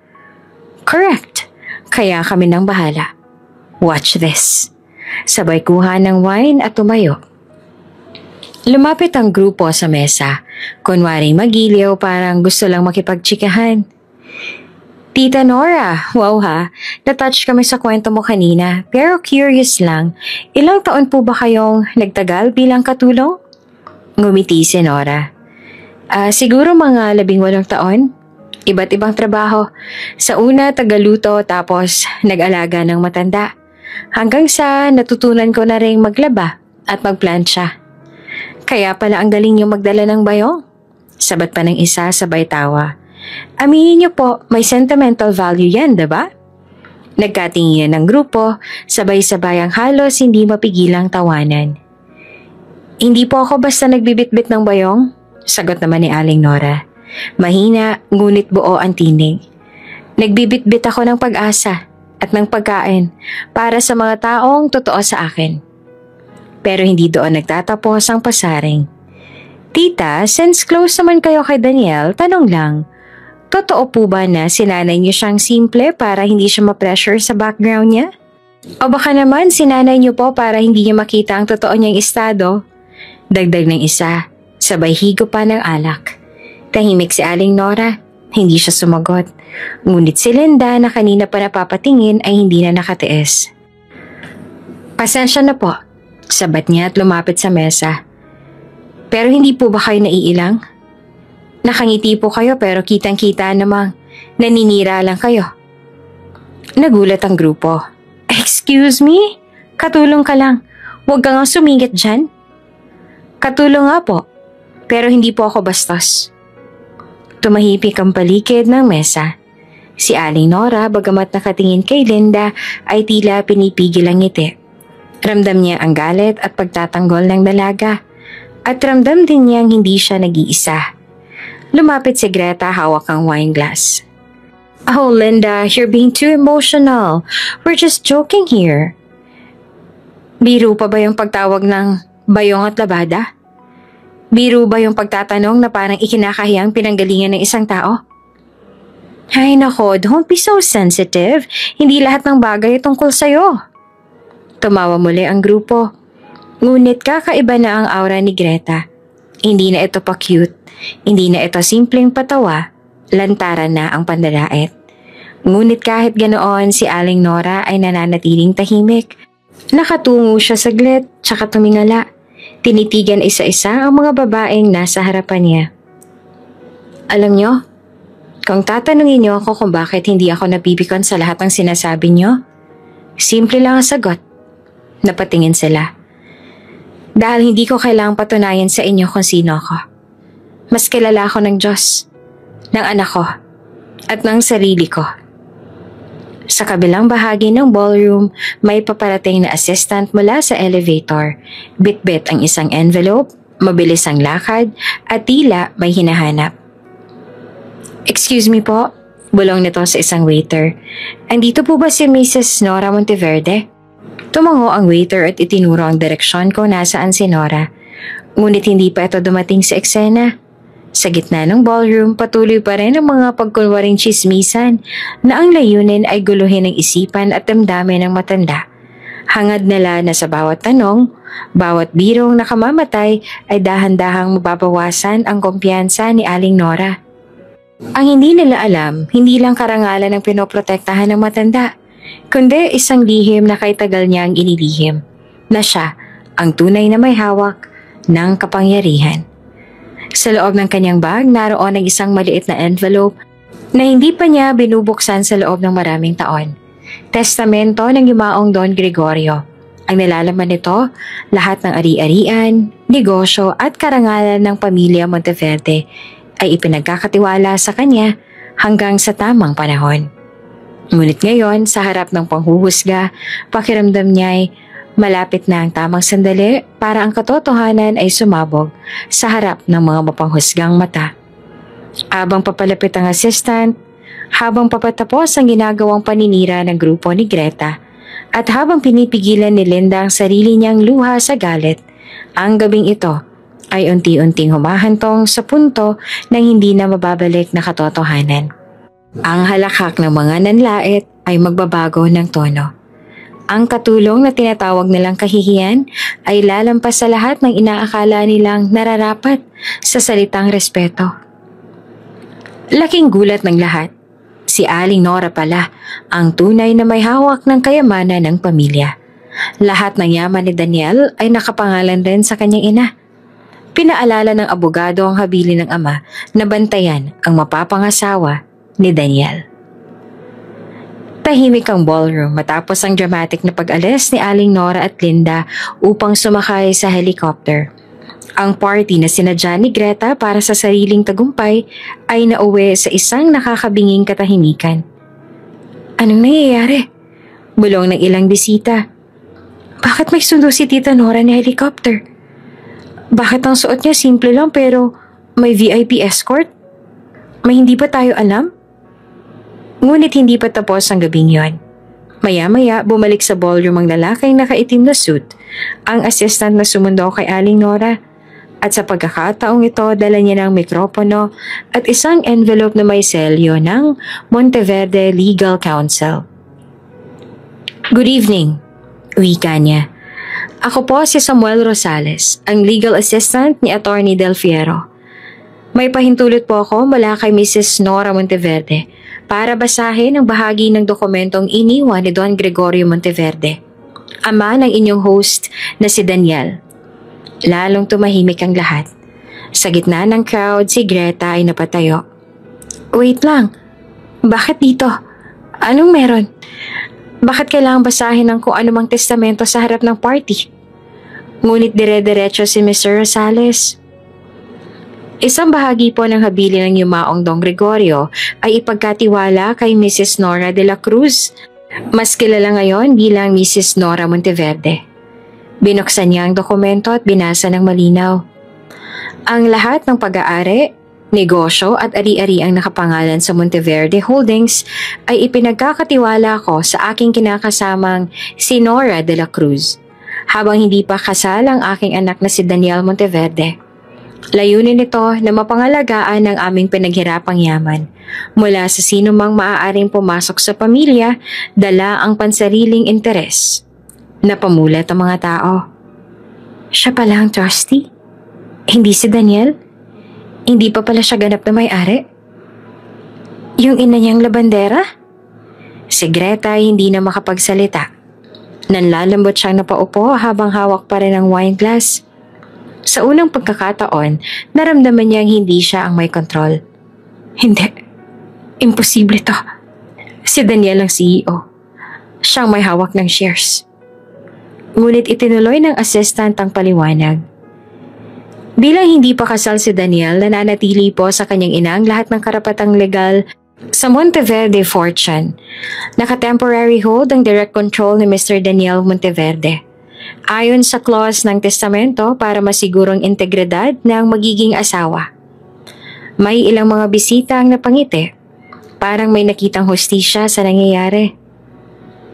Correct, kaya kami nang bahala. Watch this. Sabay kuha ng wine at tumayo. Lumapit ang grupo sa mesa, kunwaring magiliw parang gusto lang makipagtsikahan. Tita Nora, wow ha, natouch kami sa kwento mo kanina, pero curious lang, ilang taon po ba kayong nagtagal bilang katulong? Ngumiti si Nora. Siguro mga 18 taon. Iba't ibang trabaho. Sa una, tagaluto tapos nag-alaga ng matanda. Hanggang sa natutunan ko na rin maglaba at magplansya. Kaya pala ang galing niyo magdala ng bayong. Sabat pa ng isa sabay tawa. Aminin niyo po, may sentimental value yan, diba? Nagkatinginan ng grupo, sabay-sabay ang halos hindi mapigilang tawanan. Hindi po ako basta nagbibitbit ng bayong, sagot naman ni Aling Nora. Mahina, ngunit buo ang tinig. Nagbibitbit ako ng pag-asa at ng pagkain para sa mga taong totoo sa akin. Pero hindi doon nagtatapos ang pasaring. Tita, since close naman kayo kay Daniel, tanong lang, totoo po ba na sinanay niyo siyang simple para hindi siya ma-pressure sa background niya? O baka naman sinanay niyo po para hindi niya makita ang totoo niyang estado? Dagdag ng isa, sabay higo pa ng alak. Tahimik si Aling Nora, hindi siya sumagot. Ngunit si Linda na kanina pa napapatingin ay hindi na nakatiis. Pasensya na po, sabat niya at lumapit sa mesa. Pero hindi po ba kayo naiilang? Nakangiti po kayo pero kitang-kita namang naninira lang kayo. Nagulat ang grupo. Excuse me? Katulong ka lang. Huwag ka nga sumingit dyan. Katulong nga po, pero hindi po ako bastos. Tumahimik ang paligid ng mesa. Si Aling Nora, bagamat nakatingin kay Linda, ay tila pinipigil ang ngiti. Ramdam niya ang galit at pagtatanggol ng dalaga. At ramdam din niyang hindi siya nag-iisa. Lumapit si Greta, hawak ang wine glass. "Oh, Linda, you're being too emotional. We're just joking here." Biro pa ba yung pagtawag ng bayong at labada? Biro ba yung pagtatanong na parang ikinakahiyang pinanggalingan ng isang tao? Ay nako, don't be so sensitive. Hindi lahat ng bagay tungkol sa'yo. Tumawa muli ang grupo. Ngunit kakaiba na ang aura ni Greta. Hindi na ito pa cute. Hindi na ito simpleng patawa. Lantaran na ang panlalait. Ngunit kahit ganoon, si Aling Nora ay nananatiling tahimik. Nakatungo siya saglit, tsaka tumingala. Tinitigan isa-isa ang mga babaeng nasa harapan niya. Alam nyo, kung tatanungin niyo ako kung bakit hindi ako napipikon sa lahat ng sinasabi niyo, simple lang ang sagot. Napatingin sila. Dahil hindi ko kailangang patunayan sa inyo kung sino ako. Mas kilala ako ng Diyos, ng anak ko, at ng sarili ko. Sa kabilang bahagi ng ballroom, may paparating na assistant mula sa elevator. Bit-bit ang isang envelope, mabilis ang lakad, at tila may hinahanap. "Excuse me po," bulong nito sa isang waiter. "Andito po ba si Mrs. Nora Monteverde?" Tumango ang waiter at itinuro ang direksyon kung nasaan si Nora. Ngunit hindi pa ito dumating sa eksena. Sa gitna ng ballroom, patuloy pa rin ang mga pagkunwaring chismisan na ang layunin ay guluhin ang isipan at damdamin ng matanda. Hangad nila na sa bawat tanong, bawat birong nakamamatay ay dahan-dahang mababawasan ang kumpiyansa ni Aling Nora. Ang hindi nila alam, hindi lang karangalan ang pinoprotektahan ng matanda, kundi isang lihim na kay tagal niya ang inilihim, na siya ang tunay na may hawak ng kapangyarihan. Sa loob ng kanyang bag, naroon ang isang maliit na envelope na hindi pa niya binubuksan sa loob ng maraming taon. Testamento ng yumaong Don Gregorio. Ang nilalaman nito, lahat ng ari-arian, negosyo at karangalan ng pamilya Monteverde ay ipinagkakatiwala sa kanya hanggang sa tamang panahon. Ngunit ngayon, sa harap ng panghuhusga, pakiramdam niya ay malapit na ang tamang sandali para ang katotohanan ay sumabog sa harap ng mga mapanghusgang mata. Habang papalapit ang assistant, habang papatapos ang ginagawang paninira ng grupo ni Greta, at habang pinipigilan ni Linda ang sarili niyang luha sa galit, ang gabing ito ay unti-unting humahantong sa punto ng hindi na mababalik na katotohanan. Ang halakhak ng mga nanlait ay magbabago ng tono. Ang katulong na tinatawag nilang kahihiyan ay lalampas sa lahat ng inaakala nilang nararapat sa salitang respeto. Laking gulat ng lahat. Si Aling Nora pala ang tunay na may hawak ng kayamanan ng pamilya. Lahat ng yaman ni Daniel ay nakapangalan rin sa kanyang ina. Pinaalala ng abogado ang habilin ng ama na bantayan ang mapapangasawa ni Daniel. Tahimik ang ballroom matapos ang dramatic na pag-alis ni Aling Nora at Linda upang sumakay sa helicopter. Ang party na sinadya ni Greta para sa sariling tagumpay ay nauwi sa isang nakakabinging katahimikan. Anong nangyayari? Bulong ng ilang bisita. Bakit may sundo si Tita Nora na helicopter? Bakit ang suot niya simple lang pero may VIP escort? May hindi ba tayo alam? Ngunit hindi pa tapos ang gabing yon. Maya-maya bumalik sa ballroom ang lalaking nakaitim na suit, ang assistant na sumundo kay Aling Nora. At sa pagkakataong ito, dala niya ng mikropono at isang envelope na may selyo ng Monteverde Legal Counsel. "Good evening," wika niya. "Ako po si Samuel Rosales, ang legal assistant ni Attorney Del Fierro. May pahintulot po ako mula kay Mrs. Nora Monteverde para basahin ang bahagi ng dokumentong iniwan ni Don Gregorio Monteverde, ama ng inyong host na si Daniel." Lalong tumahimik ang lahat. Sa gitna ng crowd, si Greta ay napatayo. "Wait lang, bakit dito? Anong meron? Bakit kailangang basahin ng kung anumang testamento sa harap ng party?" Ngunit dire-diretso si Mr. Rosales. Isang bahagi po ng habili ng yumaong Don Gregorio ay ipagkatiwala kay Mrs. Nora de la Cruz, mas kilala ngayon bilang Mrs. Nora Monteverde. Binuksan niya ang dokumento at binasa ng malinaw. Ang lahat ng pag-aari, negosyo at ari-ariang nakapangalan sa Monteverde Holdings ay ipinagkakatiwala ko sa aking kinakasamang si Nora de la Cruz, habang hindi pa kasal ang aking anak na si Daniel Monteverde. Layunin nito na mapangalagaan ng aming pinaghirapang yaman mula sa sino mang maaaring pumasok sa pamilya, dala ang pansariling interes. Napamulat ang mga tao. Siya pala ang trustee? Hindi si Daniel? Hindi pa pala siya ganap na may-ari? Yung ina niyang labandera? Si Greta ay hindi na makapagsalita. Nanlalambot siyang napaupo habang hawak pa rin ang wine glass. Sa unang pagkakataon, naramdaman niyang hindi siya ang may kontrol. Hindi. Imposible to. Si Daniel ang CEO. Siyang may hawak ng shares. Ngunit itinuloy ng assistant ang paliwanag. Bilang hindi pa kasal si Daniel, nananatili po sa kanyang ina ang lahat ng karapatang legal sa Monteverde Fortune. Naka-temporary hold ang direct control ni Mr. Daniel Monteverde. Ayon sa clause ng testamento para masigurong integridad ng magiging asawa. May ilang mga bisita ang napangiti. Parang may nakitang hustisya sa nangyayari.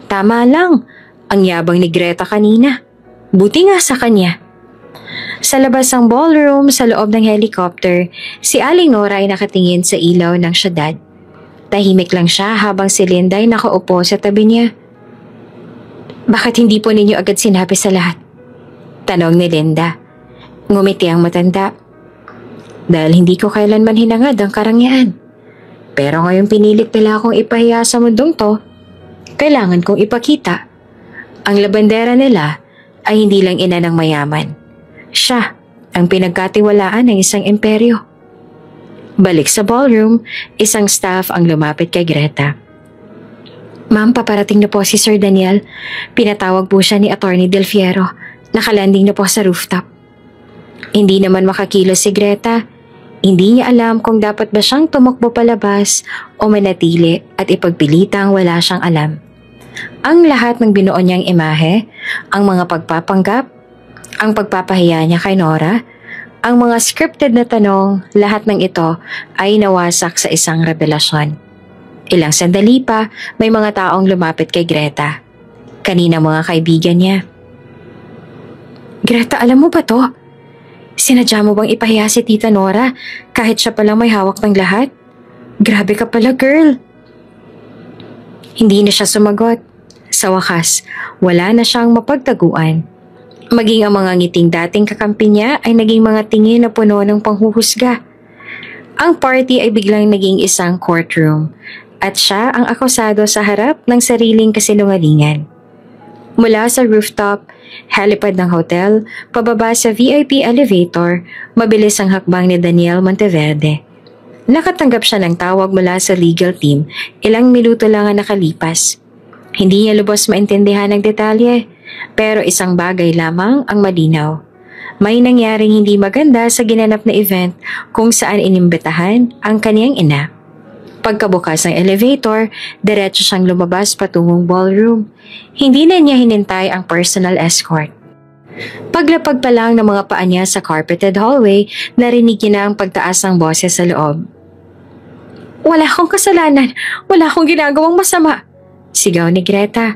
Tama lang, ang yabang ni Greta kanina. Buti nga sa kanya. Sa labas ng ballroom sa loob ng helicopter, si Aling Nora ay nakatingin sa ilaw ng syudad. Tahimik lang siya habang si Linda ay nakaupo sa tabi niya. Bakit hindi po ninyo agad sinabi sa lahat? Tanong ni Linda. Ngumiti ang matanda. Dahil hindi ko kailanman hinangad ang karangyaan. Pero ngayon pinilit nila akong ipahiya sa mundong to. Kailangan kong ipakita. Ang labandera nila ay hindi lang ina ng mayaman. Siya ang pinagkatiwalaan ng isang imperyo. Balik sa ballroom, isang staff ang lumapit kay Greta. Ma'am, paparating na po si Sir Daniel. Pinatawag po siya ni Attorney Del Fiero. Nakalanding na po sa rooftop. Hindi naman makakilos si Greta. Hindi niya alam kung dapat ba siyang tumakbo palabas o manatili at ipagpilitang wala siyang alam. Ang lahat ng binuo niyang imahe, ang mga pagpapanggap, ang pagpapahiya niya kay Nora, ang mga scripted na tanong, lahat ng ito ay nawasak sa isang revelasyon. Ilang sandali pa, may mga taong lumapit kay Greta. Kanina mga kaibigan niya. Greta, alam mo ba to? Sinadya mo bang ipahiya si Tita Nora kahit siya palang may hawak ng lahat? Grabe ka pala, girl. Hindi na siya sumagot. Sa wakas, wala na siyang mapagtaguan. Maging ang mga ngiting dating kakampi niya ay naging mga tingin na puno ng panghuhusga. Ang party ay biglang naging isang courtroom. At siya ang akusado sa harap ng sariling kasinungalingan. Mula sa rooftop, helipad ng hotel, pababa sa VIP elevator, mabilis ang hakbang ni Daniel Monteverde. Nakatanggap siya ng tawag mula sa legal team, ilang minuto lang ang nakalipas. Hindi niya lubos maintindihan ang detalye, pero isang bagay lamang ang malinaw. May nangyaring hindi maganda sa ginanap na event kung saan inimbitahan ang kaniyang ina. Pagkabukas ng elevator, diretso siyang lumabas patungong ballroom. Hindi na niya hinintay ang personal escort. Paglapag pa lang ng mga paa niya sa carpeted hallway, narinig niya na ang pagtaas ng boses sa loob. Wala akong kasalanan, wala akong ginagawang masama, sigaw ni Greta,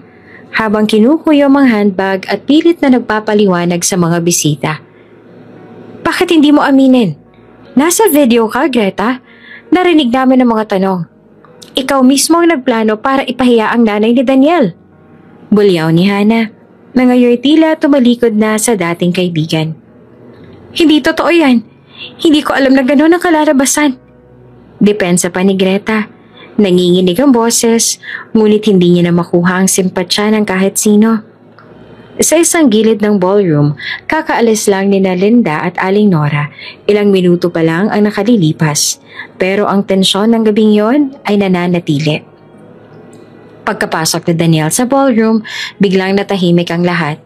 habang kinukuyom ang handbag at pilit na nagpapaliwanag sa mga bisita. Bakit hindi mo aminin? Nasa video ka, Greta. Narinig namin ang mga tanong. Ikaw mismo ang nagplano para ipahiya ang nanay ni Daniel. Bulyaw ni Hana, na ngayon tila tumalikod na sa dating kaibigan. Hindi totoo yan. Hindi ko alam na gano'n ang kalalabasan. Depensa pa ni Greta. Nanginginig ang boses, ngunit hindi niya na makuha ang simpatsya ng kahit sino. Sa isang gilid ng ballroom, kakaalis lang nina Linda at Aling Nora. Ilang minuto pa lang ang nakalilipas, pero ang tensyon ng gabing yon ay nananatili. Pagkapasok ni Daniel sa ballroom, biglang natahimik ang lahat.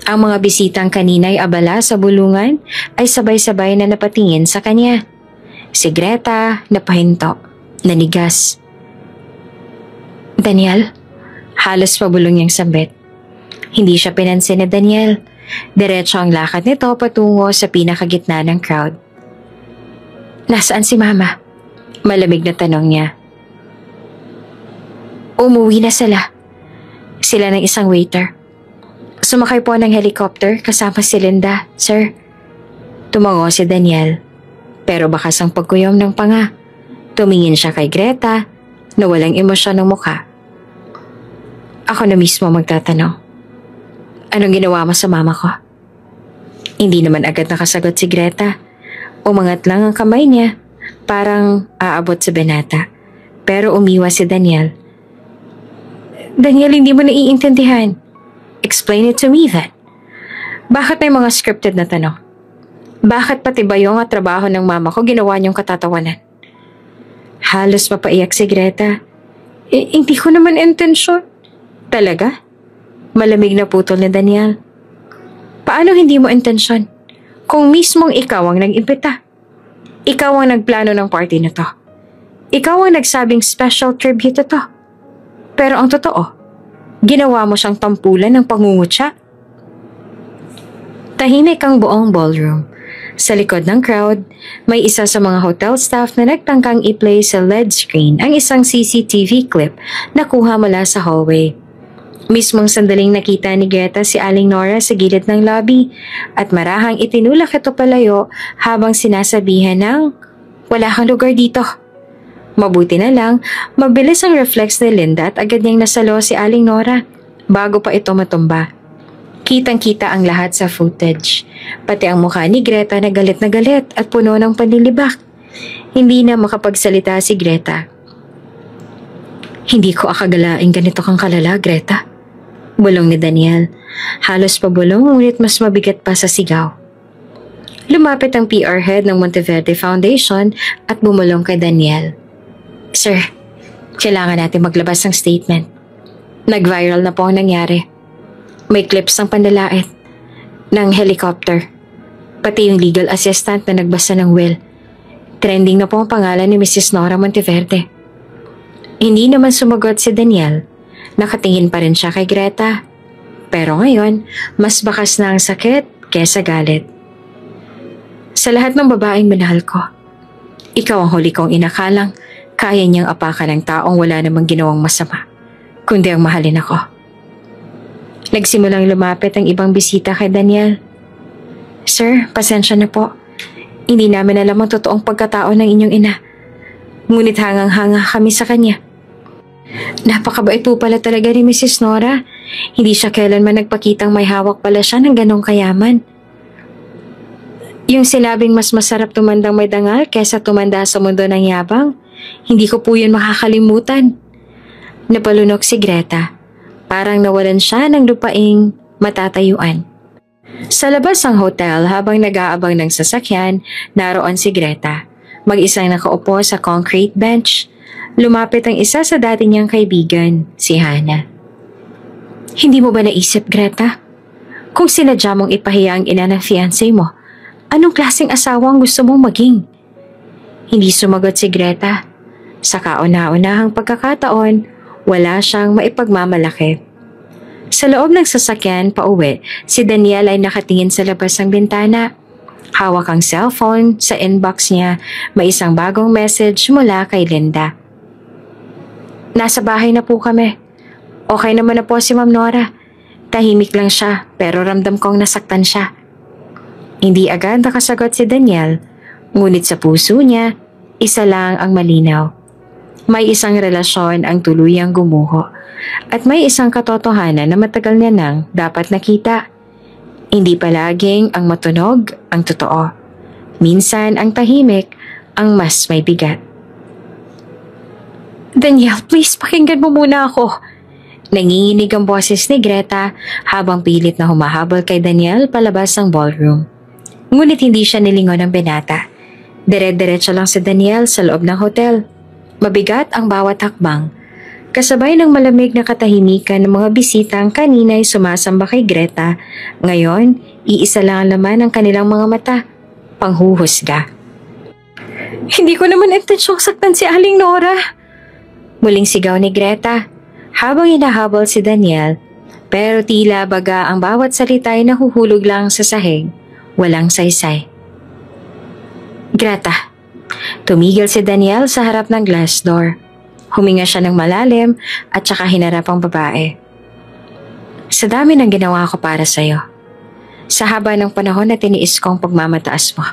Ang mga bisitang kanina ay abala sa bulungan ay sabay-sabay na napatingin sa kanya. Si Greta, napahinto, nanigas. Daniel? Halos pabulong niyang sambit. Hindi siya pinansin ni Daniel. Diretso ang lakad nito patungo sa pinakagitna ng crowd. Nasaan si Mama? Malamig na tanong niya. Umuwi na sila. Sila ng isang waiter. Sumakay po ng helicopter kasama si Linda, sir. Tumango si Daniel. Pero bakas ang pagkuyom ng panga. Tumingin siya kay Greta na walang emosyon ng mukha. Ako na mismo magtatanong. Anong ginawa mo sa mama ko? Hindi naman agad nakasagot si Greta. Umangat lang ang kamay niya, parang aabot sa binata. Pero umiwas si Daniel. Daniel, hindi mo naiintindihan. Explain it to me then. Bakit may mga scripted na tanong? Bakit pati bayong at trabaho ng mama ko ginawa niyong katatawanan? Halos mapaiyak si Greta. Hindi ko naman intensyon. Talaga? Malamig na putol ni Daniel. Paano hindi mo intensyon? Kung mismong ikaw ang nag-imbita. Ikaw ang nagplano ng party na to. Ikaw ang nagsabing special tribute to. Pero ang totoo, ginawa mo siyang tampulan ng pangungutya. Tahimik ang buong ballroom. Sa likod ng crowd, may isa sa mga hotel staff na nagtangkang i-play sa LED screen ang isang CCTV clip na kuha mula sa hallway. Mismong sandaling nakita ni Greta si Aling Nora sa gilid ng lobby at marahang itinulak ito palayo habang sinasabihan ng, "Wala kang lugar dito." Mabuti na lang, mabilis ang reflex ni Linda at agad niyang nasalo si Aling Nora bago pa ito matumba. Kitang-kita ang lahat sa footage, pati ang mukha ni Greta na galit at puno ng panlilibak. Hindi na makapagsalita si Greta. Hindi ko akagalaing ganito kang kalala, Greta. Bulong ni Daniel. Halos pabulong ngunit mas mabigat pa sa sigaw. Lumapit ang PR head ng Monteverde Foundation at bumulong kay Daniel. Sir, kailangan natin maglabas ng statement. Nag-viral na po ang nangyari. May clips ng panlalait, ng helicopter, pati yung legal assistant na nagbasa ng will. Trending na po ang pangalan ni Mrs. Nora Monteverde. Hindi naman sumagot si Daniel. Nakatingin pa rin siya kay Greta. Pero ngayon, mas bakas na ang sakit kesa galit. Sa lahat ng babaeng minahal ko, ikaw ang huli kong inakalang kaya niyang apakan ng taong wala namang ginawang masama, kundi ang mahalin ako. Nagsimulang lumapit ang ibang bisita kay Daniel. Sir, pasensya na po. Hindi namin alam ang totoong pagkatao ng inyong ina. Ngunit hangang-hanga kami sa kanya. Napakabait po pala talaga ni Mrs. Nora. Hindi siya kailanman nagpakitang may hawak pala siya ng ganong kayaman. Yung sinabing mas masarap tumandang may dangal kaysa tumanda sa mundo ng yabang, hindi ko po yun makakalimutan. Napalunok si Greta. Parang nawalan siya ng lupaing matatayuan. Sa labas ng hotel habang nag-aabang ng sasakyan, naroon si Greta. Mag-isang nakaupo sa concrete bench. Lumapit ang isa sa dati niyang kaibigan, si Hannah. Hindi mo ba naisip, Greta? Kung sinadya mong ipahiya ang ina ng fiancé mo, anong klaseng asawa ang gusto mong maging? Hindi sumagot si Greta. Sa kauna-unahang pagkakataon, wala siyang maipagmamalaki. Sa loob ng sasakyan pauwi, si Daniel ay nakatingin sa labas ng bintana. Hawak ang cellphone, sa inbox niya may isang bagong message mula kay Linda. Nasa bahay na po kami. Okay naman na po si Ma'am Nora. Tahimik lang siya pero ramdam kong nasaktan siya. Hindi agad nakasagot si Daniel, ngunit sa puso niya, isa lang ang malinaw. May isang relasyon ang tuluyang gumuho at may isang katotohanan na matagal niya nang dapat nakita. Hindi palaging ang matunog ang totoo. Minsan ang tahimik ang mas may bigat. Daniel, please pakinggan mo muna ako. Nanginginig ang boses ni Greta habang pilit na humahabol kay Daniel palabas ng ballroom. Ngunit hindi siya nilingon ng binata. Dire-diretso lang si Daniel sa loob ng hotel. Mabigat ang bawat hakbang. Kasabay ng malamig na katahimikan ng mga bisitang kanina'y sumasamba kay Greta, ngayon, iisa lang ang laman ng kanilang mga mata, panghuhusga. Hindi ko naman intensyong saktan si Aling Nora. Muling sigaw ni Greta habang hinahabol si Daniel, pero tila baga ang bawat salita ay nahuhulog lang sa sahig, walang saysay. Greta. Tumigil si Daniel sa harap ng glass door. Huminga siya ng malalim at saka hinarap ang babae. Sa dami ng ginawa ko para sa'yo, sa haba ng panahon na tiniis ko ang pagmamataas mo,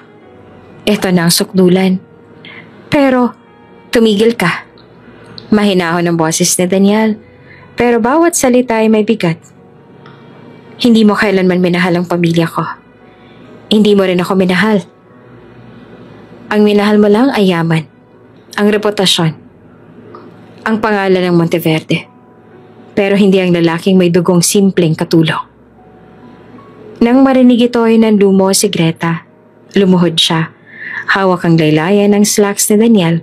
ito na ang sukdulan. Pero, tumigil ka. Mahinahon ang boses ni Daniel, pero bawat salita ay may bigat. Hindi mo kailanman minahal ang pamilya ko. Hindi mo rin ako minahal. Ang minahal mo lang ay yaman, ang reputasyon, ang pangalan ng Monteverde. Pero hindi ang lalaking may dugong simpleng katulong. Nang marinig ito ay nanlumo si Greta. Lumuhod siya. Hawak ang laylayan ng slacks ni Daniel.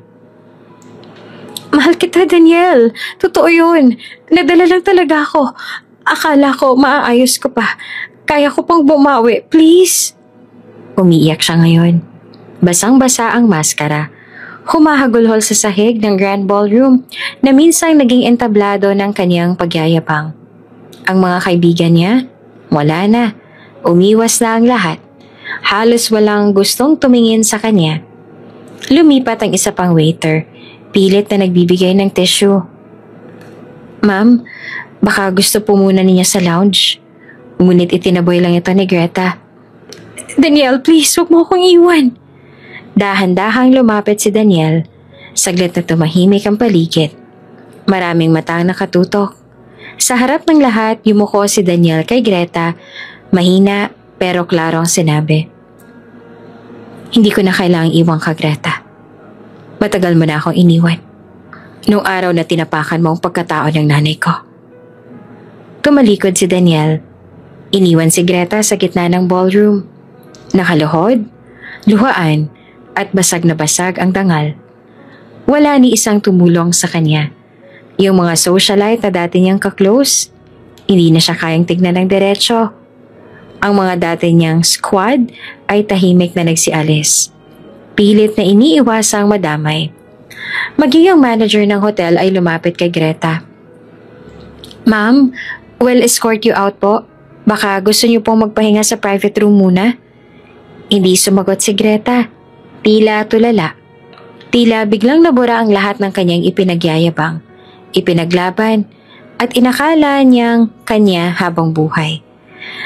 Mahal kita, Daniel. Totoo yun. Nadala lang talaga ako. Akala ko maaayos ko pa. Kaya ko pang bumawi. Please. Umiiyak siya ngayon. Basang-basa ang maskara. Humahagulhol sa sahig ng Grand Ballroom na minsang naging entablado ng kanyang pagyayabang. Ang mga kaibigan niya, wala na. Umiwas na ang lahat. Halos walang gustong tumingin sa kanya. Lumipat ang isa pang waiter, pilit na nagbibigay ng tissue. Ma'am, baka gusto po muna niya sa lounge. Ngunit itinaboy lang ito ni Greta. Daniel, please, huwag mo akong iwan. Dahan-dahang lumapit si Daniel. Saglit na tumahimik ang paligid. Maraming mata ang nakatutok. Sa harap ng lahat, yumuko si Daniel kay Greta. Mahina pero klaro ang sinabi. Hindi ko na kailangang iwan ka, Greta. Matagal mo na akong iniwan. Noong araw na tinapakan mo ang pagkatao ng nanay ko. Tumalikod si Daniel. Iniwan si Greta sa gitna ng ballroom. Nakaluhod, luhaan, at basag na basag ang dangal. Wala ni isang tumulong sa kanya. Yung mga socialite na dati niyang kaklose, hindi na siya kayang tignan ng diretsyo. Ang mga dati niyang squad ay tahimik na nagsialis. Pilit na iniiwasang madamay. Maging ang manager ng hotel ay lumapit kay Greta. Ma'am, we'll escort you out po. Baka gusto niyo pong magpahinga sa private room muna? Hindi sumagot si Greta. Tila tulala. Tila biglang nabura ang lahat ng kanyang ipinagyayabang, ipinaglaban, at inakala niyang kanya habang buhay.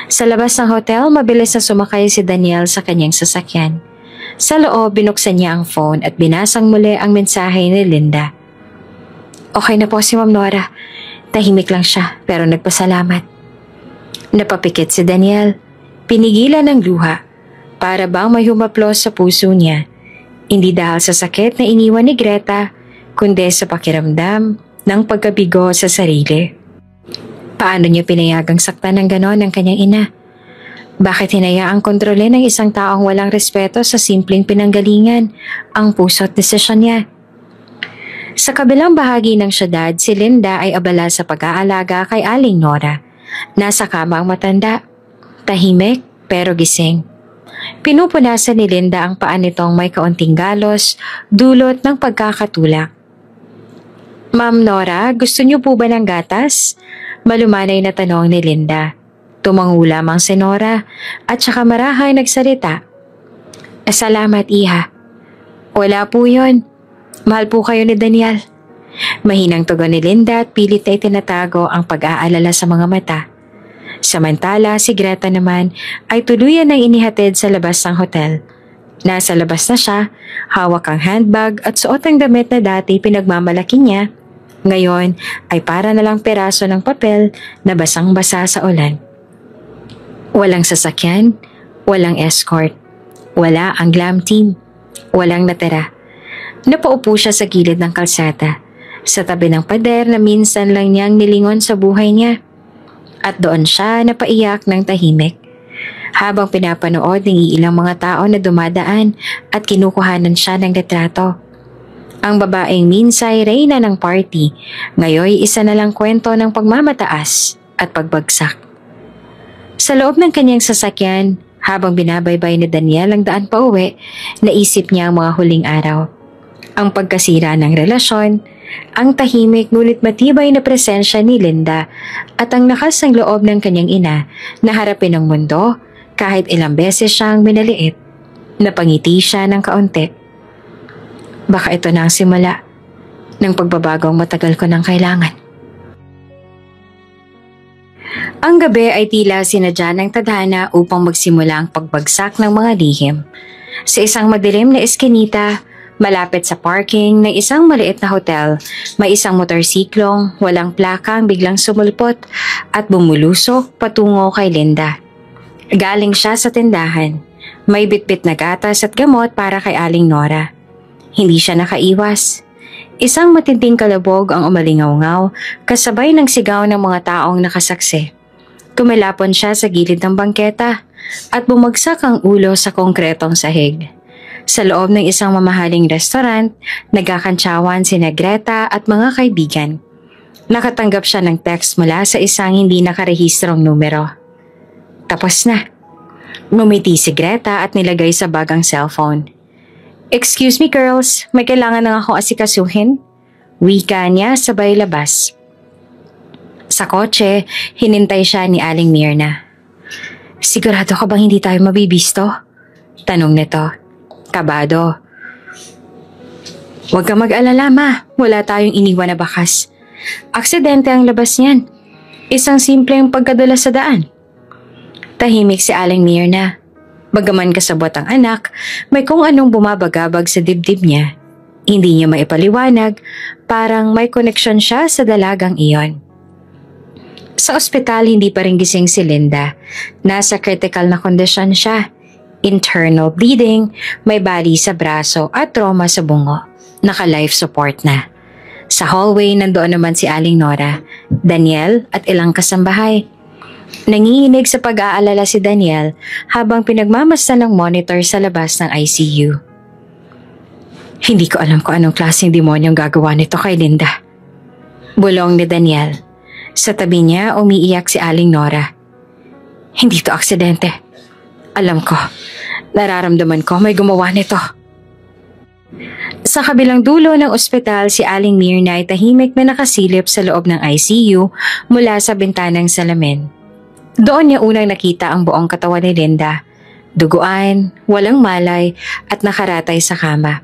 Sa labas ng hotel, mabilis na sumakay si Daniel sa kanyang sasakyan. Sa loob, binuksan niya ang phone at binasang muli ang mensahe ni Linda. Okay na po si Ma'am Nora. Tahimik lang siya pero nagpasalamat. Napapikit si Daniel. Pinigilan ng luha. Para bang may humaplos sa puso niya. Hindi dahil sa sakit na iniwan ni Greta, kundi sa pakiramdam ng pagkabigo sa sarili. Paano niya pinayagang saktan ng ganon ang kanyang ina? Bakit hinayaang kontrolin ng isang taong walang respeto sa simpleng pinanggalingan ang puso at desisyon niya? Sa kabilang bahagi ng syudad, si Linda ay abala sa pag-aalaga kay Aling Nora. Nasa kama ang matanda, tahimik pero gising. Pinupunasan ni Linda ang paa nitong may kaunting galos, dulot ng pagkakatulak. Ma'am Nora, gusto niyo po ba ng gatas? Malumanay na tanong ni Linda. Tumango lamang si Nora at saka marahay nagsalita. Salamat, Iha. Wala po yun. Mahal po kayo ni Daniel. Mahinang tugon ni Linda at pilit na itinatago ang pag-aalala sa mga mata. Samantala, si Greta naman ay tuluyan ng inihatid sa labas ng hotel. Nasa labas na siya, hawak ang handbag at suot ang damit na dati pinagmamalaki niya. Ngayon ay para na lang peraso ng papel na basang-basa sa ulan. Walang sasakyan, walang escort, wala ang glam team, walang natira. Napaupo siya sa gilid ng kalsada, sa tabi ng pader na minsan lang niyang nilingon sa buhay niya. At doon siya napaiyak ng tahimik. Habang pinapanood ng ilang mga tao na dumadaan at kinukuhanan siya ng retrato. Ang babaeng minsay reyna ng party, ngayon isa na lang kwento ng pagmamataas at pagbagsak. Sa loob ng kanyang sasakyan, Habang binabaybay ni Daniel ang daan pauwi, naisip niya ang mga huling araw. Ang pagkasira ng relasyon, ang tahimik ngunit matibay na presensya ni Linda at ang lakas ng loob ng kanyang ina na harapin ang mundo kahit ilang beses siyang minaliit. Napangiti siya ng kaunti. Baka ito na ang simula ng pagbabagong matagal ko ng kailangan. Ang gabi ay tila sinadya ng tadhana upang magsimula ang pagbagsak ng mga lihim. Sa isang madilim na eskinita, malapit sa parking ng isang maliit na hotel, may isang motorsiklong walang plaka ang biglang sumulpot at bumulusok patungo kay Linda. Galing siya sa tindahan. May bitbit na gatas at gamot para kay Aling Nora. Hindi siya nakaiwas. Isang matinding kalabog ang umalingaw-ngaw kasabay ng sigaw ng mga taong nakasaksi. Tumalapon siya sa gilid ng bangketa at bumagsak ang ulo sa konkretong sahig. Sa loob ng isang mamahaling restaurant, nagkakantsawan sina Greta at mga kaibigan. Nakatanggap siya ng text mula sa isang hindi nakarehistrong numero. Tapos na. Ngumiti si Greta at nilagay sa bag ang cellphone. "Excuse me girls, may kailangan lang akong asikasuhin." Wika niya sabay labas. Sa kotse, hinintay siya ni Aling Mirna. "Sigurado ka bang hindi tayo mabibisto?" Tanong nito. Kabado. "Huwag kang mag-alala ma, wala tayong iniwan na bakas. Aksidente ang labas niyan. Isang simpleng pagkadulas sa daan." Tahimik si Aling Mirna. Bagaman kasabot ang anak, may kung anong bumabagabag sa dibdib niya. Hindi niya maipaliwanag, parang may koneksyon siya sa dalagang iyon. Sa ospital, hindi pa rin gising si Linda. Nasa critical na kondisyon siya. Internal bleeding, may bali sa braso at trauma sa bungo. Naka-life support na. Sa hallway, nandoon naman si Aling Nora, Daniel at ilang kasambahay. Nanginginig sa pag-aalala si Daniel habang pinagmamasdan ng monitor sa labas ng ICU. "Hindi ko alam kung anong klaseng demonyong gagawa nito kay Linda." Bulong ni Daniel. Sa tabi niya, umiiyak si Aling Nora. "Hindi to aksidente. Alam ko. Nararamdaman ko may gumawa nito." Sa kabilang dulo ng ospital, si Aling Mirna ay tahimik na nakasilip sa loob ng ICU mula sa bintanang salamin. Doon niya unang nakita ang buong katawan ni Linda. Duguan, walang malay at nakaratay sa kama.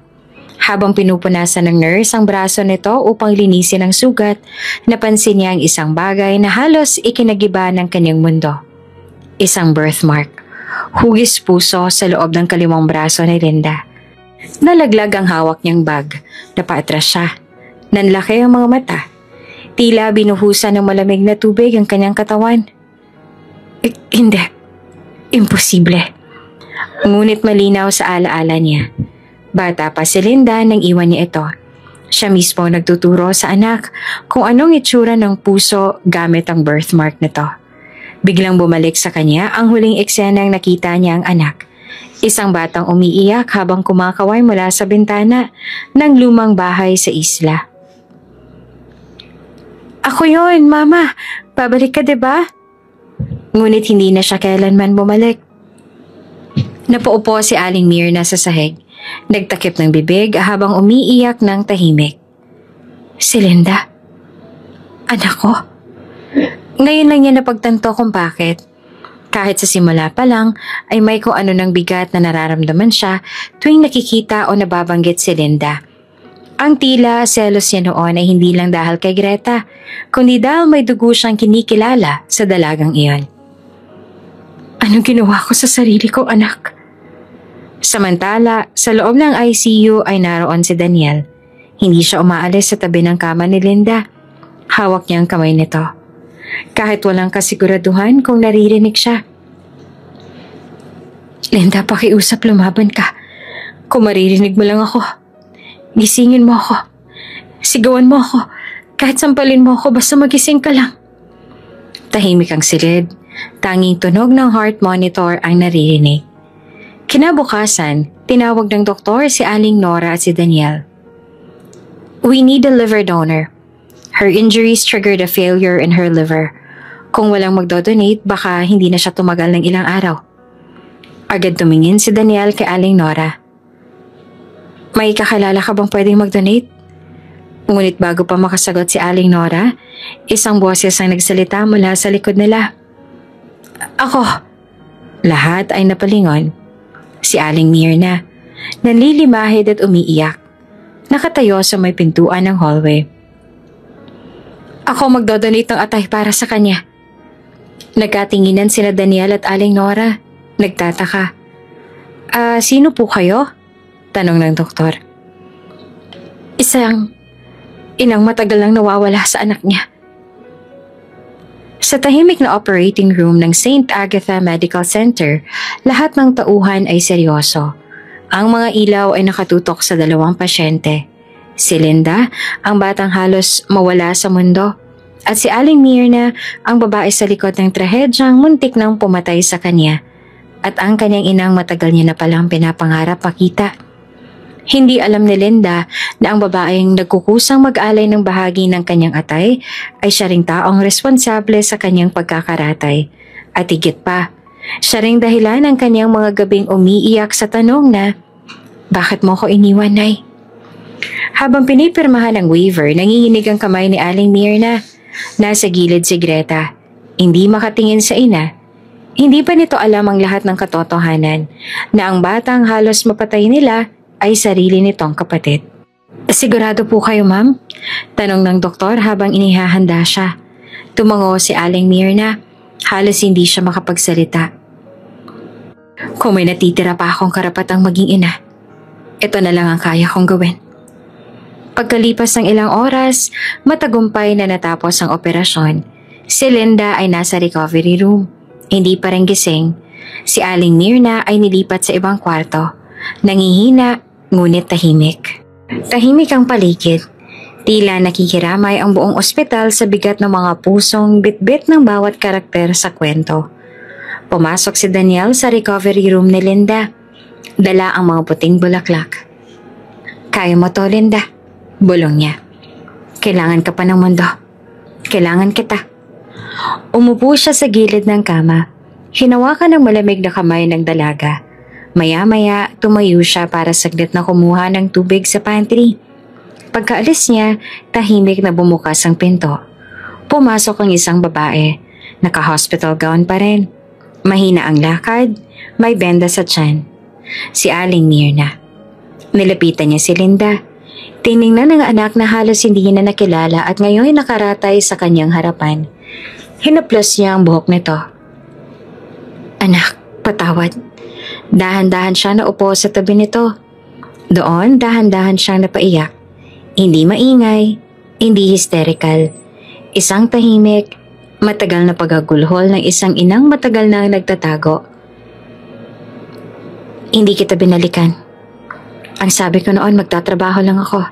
Habang pinupunasan ng nurse ang braso nito upang linisin ang sugat, napansin niya ang isang bagay na halos ikinagiba ng kanyang mundo. Isang birthmark. Hugis puso sa loob ng kaliwang braso ni Linda. Nalaglag ang hawak niyang bag. Napaatras siya. Nanlaki ang mga mata. Tila binuhusan ng malamig na tubig ang kanyang katawan. Hindi. Imposible. Ngunit malinaw sa alaala niya. Bata pa si Linda nang iwan niya ito. Siya mismo nagtuturo sa anak kung anong itsura ng puso gamit ang birthmark nito. Biglang bumalik sa kanya ang huling eksenang nakita niya ang anak. Isang batang umiiyak habang kumakaway mula sa bintana ng lumang bahay sa isla. "Ako yon, Mama. Babalik ka, diba?" Ngunit hindi na siya kailanman bumalik. Napaupo si Aling Mirna sa sahig. Nagtakip ng bibig habang umiiyak ng tahimik. "Si Linda? Anak ko?" Ngayon lang niya napagtanto kung bakit. Kahit sa simula pa lang ay may kung ano ng bigat na nararamdaman siya tuwing nakikita o nababanggit si Linda. Ang tila selos niya noon ay hindi lang dahil kay Greta, kundi dahil may dugo siyang kinikilala sa dalagang iyon. "Anong ginawa ko sa sarili ko, anak?" Samantala, sa loob ng ICU ay naroon si Daniel. Hindi siya umaalis sa tabi ng kama ni Linda. Hawak niya ang kamay nito. Kahit walang kasiguraduhan kung naririnig siya. "Linda, pakiusap, lumaban ka. Kung maririnig mo lang ako, gisingin mo ako. Sigawan mo ako. Kahit sampalin mo ako, basta magising ka lang." Tahimik ang silid. Tanging tunog ng heart monitor ang naririnig. Kinabukasan, tinawag ng doktor si Aling Nora at si Daniel. "We need a liver donor. Her injuries triggered a failure in her liver. Kung walang magdodonate, baka hindi na siya tumagal ng ilang araw." Agad tumingin si Daniel kay Aling Nora. May kakilala ka bang pwedeng mag-donate? Ngunit bago pa makasagot si Aling Nora, isang boses ang nagsalita mula sa likod nila. Ako! Lahat ay napalingon. Si Aling Mirna, nanlilimahid at umiiyak. Nakatayo sa may pintuan ng hallway. Ako magdodonate ng atay para sa kanya. Nagkatinginan sina Daniel at Aling Nora. Nagtataka. Sino po kayo? Tanong ng doktor. Isang inang matagal lang nawawala sa anak niya. Sa tahimik na operating room ng St. Agatha Medical Center, lahat ng tauhan ay seryoso. Ang mga ilaw ay nakatutok sa dalawang pasyente. Si Linda, ang batang halos mawala sa mundo, at si Aling Mirna, ang babae sa likod ng trahedyang muntik nang pumatay sa kanya, at ang kanyang inang matagal niya na palang pinapangarap makita. Hindi alam ni Linda na ang babaeng nagkukusang mag-alay ng bahagi ng kanyang atay ay siya ring taong responsable sa kanyang pagkakaratay. At higit pa, siya ring dahilan ng kanyang mga gabing umiiyak sa tanong na, bakit mo ko iniwan, Nay? Habang pinipirmahan ang waiver, nanginginig ang kamay ni Aling Mirna. Nasa gilid si Greta. Hindi makatingin sa ina. Hindi pa nito alam ang lahat ng katotohanan na ang batang halos mapatay nila ay sarili nitong kapatid. Sigurado po kayo, ma'am? Tanong ng doktor habang inihahanda siya. Tumango si Aling Mirna. Halos hindi siya makapagsalita. Kung may natitira pa akong karapatang maging ina, ito na lang ang kaya kong gawin. Pagkalipas ng ilang oras, matagumpay na natapos ang operasyon. Si Linda ay nasa recovery room. Hindi pa rin gising. Si Aling Mirna ay nilipat sa ibang kwarto. Nangihina, ngunit tahimik. Tahimik ang paligid. Tila nakikiramay ang buong ospital sa bigat ng mga pusong bitbit ng bawat karakter sa kwento. Pumasok si Daniel sa recovery room ni Linda. Dala ang mga puting bulaklak. Kaya mo to, Linda. Bulong niya. Kailangan ka pa ng mundo. Kailangan kita. Umupo siya sa gilid ng kama. Hinawakan ng malamig na kamay ng dalaga. Maya-maya, tumayo siya para saglit na kumuha ng tubig sa pantry. Pagkaalis niya, tahimik na bumukas ang pinto. Pumasok ang isang babae. Naka-hospital gown pa rin. Mahina ang lakad, may benda sa tiyan. Si Aling Mirna. Nilapitan niya si Linda. Tiningnan ng anak na halos hindi niya na nakilala at ngayon nakaratay sa kanyang harapan. Hinaplos niya ang buhok nito. Anak, patawad. Dahan-dahan siya naupo sa tabi nito. Doon, dahan-dahan siyang napaiyak. Hindi maingay, hindi hysterical. Isang tahimik, matagal na pagagulhol ng isang inang matagal na nagtatago. Hindi kita binalikan. Ang sabi ko noon, magtatrabaho lang ako.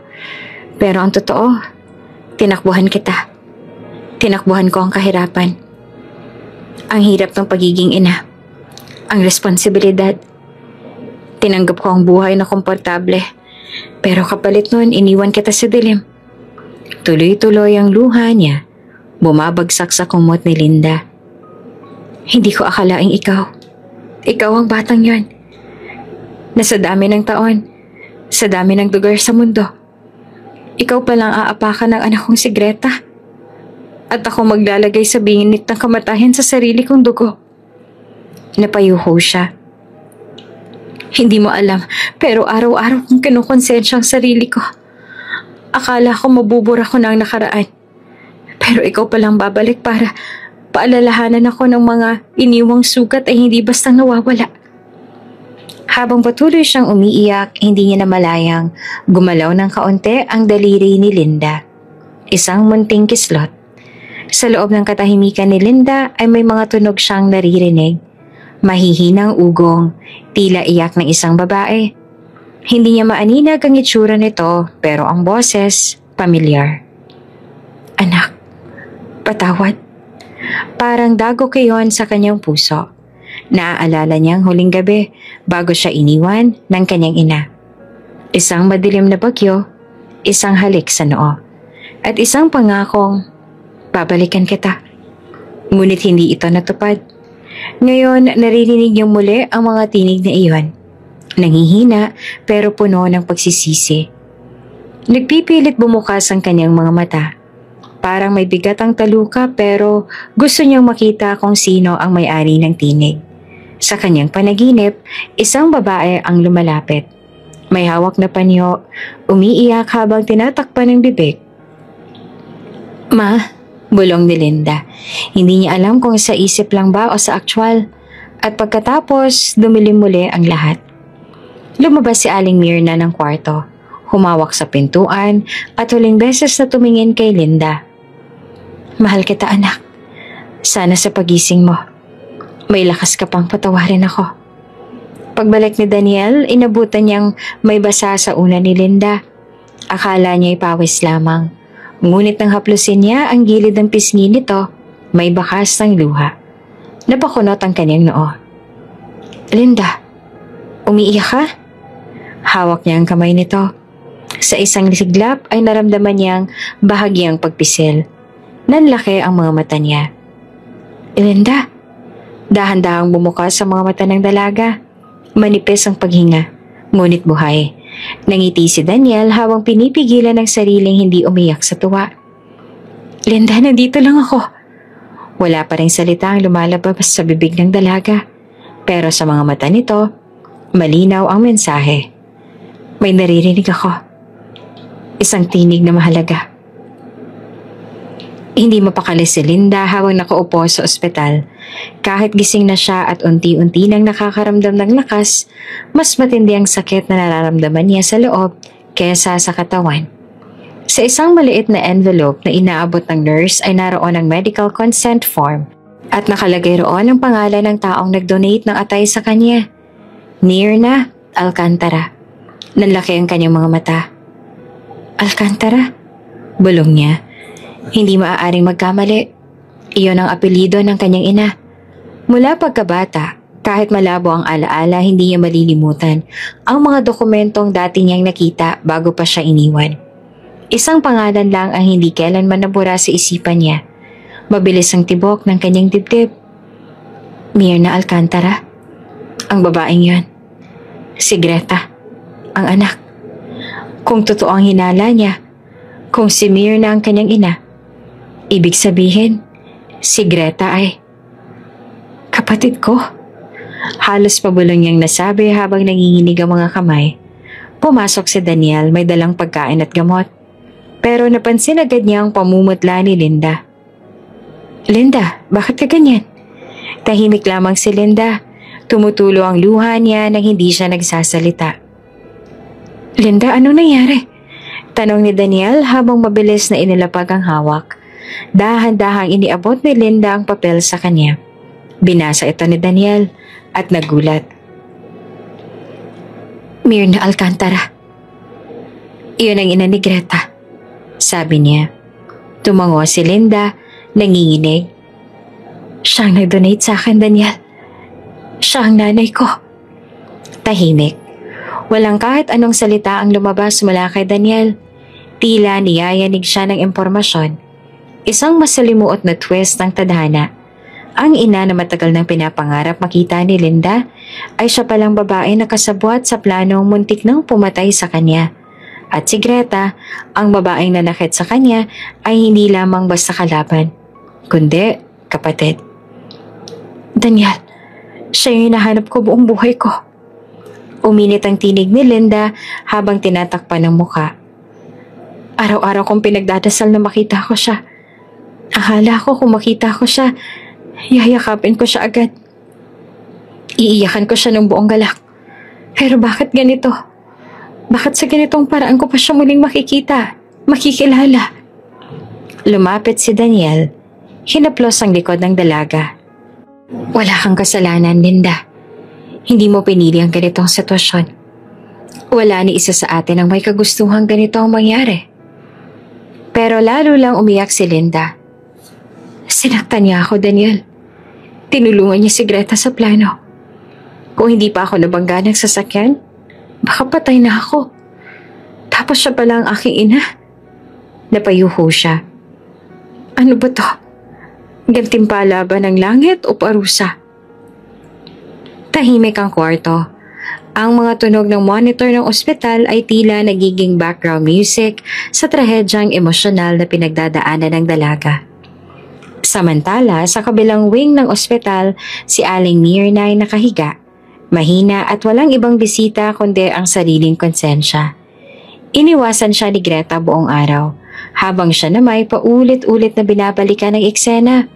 Pero ang totoo, tinakbuhan kita. Tinakbuhan ko ang kahirapan. Ang hirap ng pagiging ina. Ang responsibilidad. Tinanggap ko ang buhay na komportable. Pero kapalit nun, iniwan kita sa dilim. Tuloy-tuloy ang luha niya. Bumabagsak sa kumot ni Linda. Hindi ko akalaing ikaw. Ikaw ang batang yon. Na sa dami ng taon, sa dami ng lugar sa mundo, ikaw palang aapakan ng anak kong si Greta. At ako maglalagay sa bingit ng kamatayan sa sarili kong dugo. Napayuho siya. Hindi mo alam, pero araw-araw kong kinukonsensya ang sarili ko. Akala ko mabubura ko na ang nakaraan. Pero ikaw palang babalik para paalalahanan ako ng mga iniwang sugat ay hindi bastang nawawala. Habang patuloy siyang umiiyak, hindi niya namalayang gumalaw ng kaunti ang daliri ni Linda. Isang munting kislot. Sa loob ng katahimikan ni Linda ay may mga tunog siyang naririnig. Mahihinang ugong, tila iyak ng isang babae. Hindi niya maaninag ang itsura nito, pero ang boses, pamilyar. Anak, patawad. Parang dago kayon sa kanyang puso. Naaalala niyang huling gabi bago siya iniwan ng kanyang ina. Isang madilim na bagyo, isang halik sa noo, at isang pangakong, babalikan kita. Ngunit hindi ito natupad. Ngayon, naririnig niyang muli ang mga tinig na iyon. Nangihina pero puno ng pagsisisi. Nagpipilit bumukas ang kanyang mga mata. Parang may bigat ang taluka pero gusto niyang makita kung sino ang may-ari ng tinig. Sa kanyang panaginip, isang babae ang lumalapit. May hawak na panyo, umiiyak habang tinatakpan ng bibig. "Ma," bulong ni Linda. Hindi niya alam kung sa isip lang ba o sa aktwal. At pagkatapos, dumilim muli ang lahat. Lumabas si Aling Mirna ng kwarto. Humawak sa pintuan at huling beses na tumingin kay Linda. "Mahal kita, anak. Sana sa pagising mo, may lakas ka pang patawarin ako." Pagbalik ni Daniel, inabutan niyang may basa sa una ni Linda. Akala niya'y pawis lamang. Ngunit nang haplusin niya ang gilid ng pisngi nito, may bakas ng luha. Napakunot ang kanyang noo. "Linda, umiiyak ka?" Hawak niya ang kamay nito. Sa isang siglap ay naramdaman niyang bahagyang pagpisil. Nanlaki ang mga mata niya. "Linda," dahan-dahang bumukas ang mga mata ng dalaga. Manipis ang paghinga, ngunit buhay. Nangiti si Daniel habang pinipigilan ang sariling hindi umiyak sa tuwa. "Linda, nandito lang ako." Wala pa ring salita ang lumalabas sa bibig ng dalaga. Pero sa mga mata nito, malinaw ang mensahe. "May naririnig ako. Isang tinig na mahalaga." Hindi mapakali si Linda habang nakaupo sa ospital. Kahit gising na siya at unti-unti nang nakakaramdam ng lakas, mas matindi ang sakit na nararamdaman niya sa loob kaysa sa katawan. Sa isang maliit na envelope na inaabot ng nurse ay naroon ang medical consent form at nakalagay roon ang pangalan ng taong nag-donate ng atay sa kanya. Mirna Alcantara. Nanlaki ang kanyang mga mata. "Alcantara?" bulong niya. Hindi maaaring magkamali. Iyon ang apelyido ng kanyang ina. Mula pagkabata, kahit malabo ang alaala, hindi niya malilimutan ang mga dokumentong dati niyang nakita bago pa siya iniwan. Isang pangalan lang ang hindi kailanman nabura sa isipan niya. Mabilis ang tibok ng kanyang dibdib. Mirna Alcantara. Ang babaeng yon. Si Greta, ang anak. Kung totoo ang hinala niya, kung si Mirna ang kanyang ina, ibig sabihin, si Greta ay kapatid ko. Halos pabulong niyang nasabi habang nanginginig ang mga kamay. Pumasok si Daniel, may dalang pagkain at gamot. Pero napansin agad niya ang pamumutla ni Linda. "Linda, bakit ka ganyan?" Tahimik lamang si Linda. Tumutulo ang luha niya nang hindi siya nagsasalita. "Linda, anong nangyari?" Tanong ni Daniel habang mabilis na inilapag ang hawak. Dahan-dahang iniabot ni Linda ang papel sa kanya. Binasa ito ni Daniel at nagulat. "Mirna Alcantara. Iyon ang ina ni Greta," sabi niya. Tumango si Linda, nanginginig. "Siyang nag-donate sa akin, Daniel. Siya ang nanay ko." Tahimik. Walang kahit anong salita ang lumabas mula kay Daniel. Tila niyayanig siya ng impormasyon. Isang masalimuot na twist ng tadhana. Ang ina na matagal nang pinapangarap makita ni Linda ay siya palang babae na kasabwat sa planong muntik nang pumatay sa kanya. At si Greta, ang babaeng nanakit sa kanya, ay hindi lamang basta kalaban, kundi kapatid. "Daniel, siya yung hinahanap ko buong buhay ko." Uminit ang tinig ni Linda habang tinatakpan ng muka. "Araw-araw kong pinagdadasal na makita ko siya. Akala ko kung makita ko siya, yayakapin ko siya agad. Iiyakan ko siya ng buong galak. Pero bakit ganito? Bakit sa ganitong paraan ko pa siya muling makikita, makikilala?" Lumapit si Daniel. Hinaplos ang likod ng dalaga. "Wala kang kasalanan, Linda. Hindi mo pinili ang ganitong sitwasyon. Wala ni isa sa atin ang may kagustuhang ganito ang mangyari." Pero lalo lang umiyak si Linda. "Sinaktan niya ako, Daniel. Tinulungan niya si Greta sa plano. Kung hindi pa ako nabangga ng sasakyan, baka patay na ako. Tapos siya pala ang aking ina." Napayuho siya. "Ano ba to? Gantimpala ba ng langit o parusa?" Tahimik ang kwarto. Ang mga tunog ng monitor ng ospital ay tila nagiging background music sa trahedyang emosyonal na pinagdadaanan ng dalaga. Samantala, sa kabilang wing ng ospital, si Aling Mirna ay nakahiga, mahina at walang ibang bisita kundi ang sariling konsensya. Iniwasan siya ni Greta buong araw, habang siya naman paulit-ulit na binabalikan ng eksena.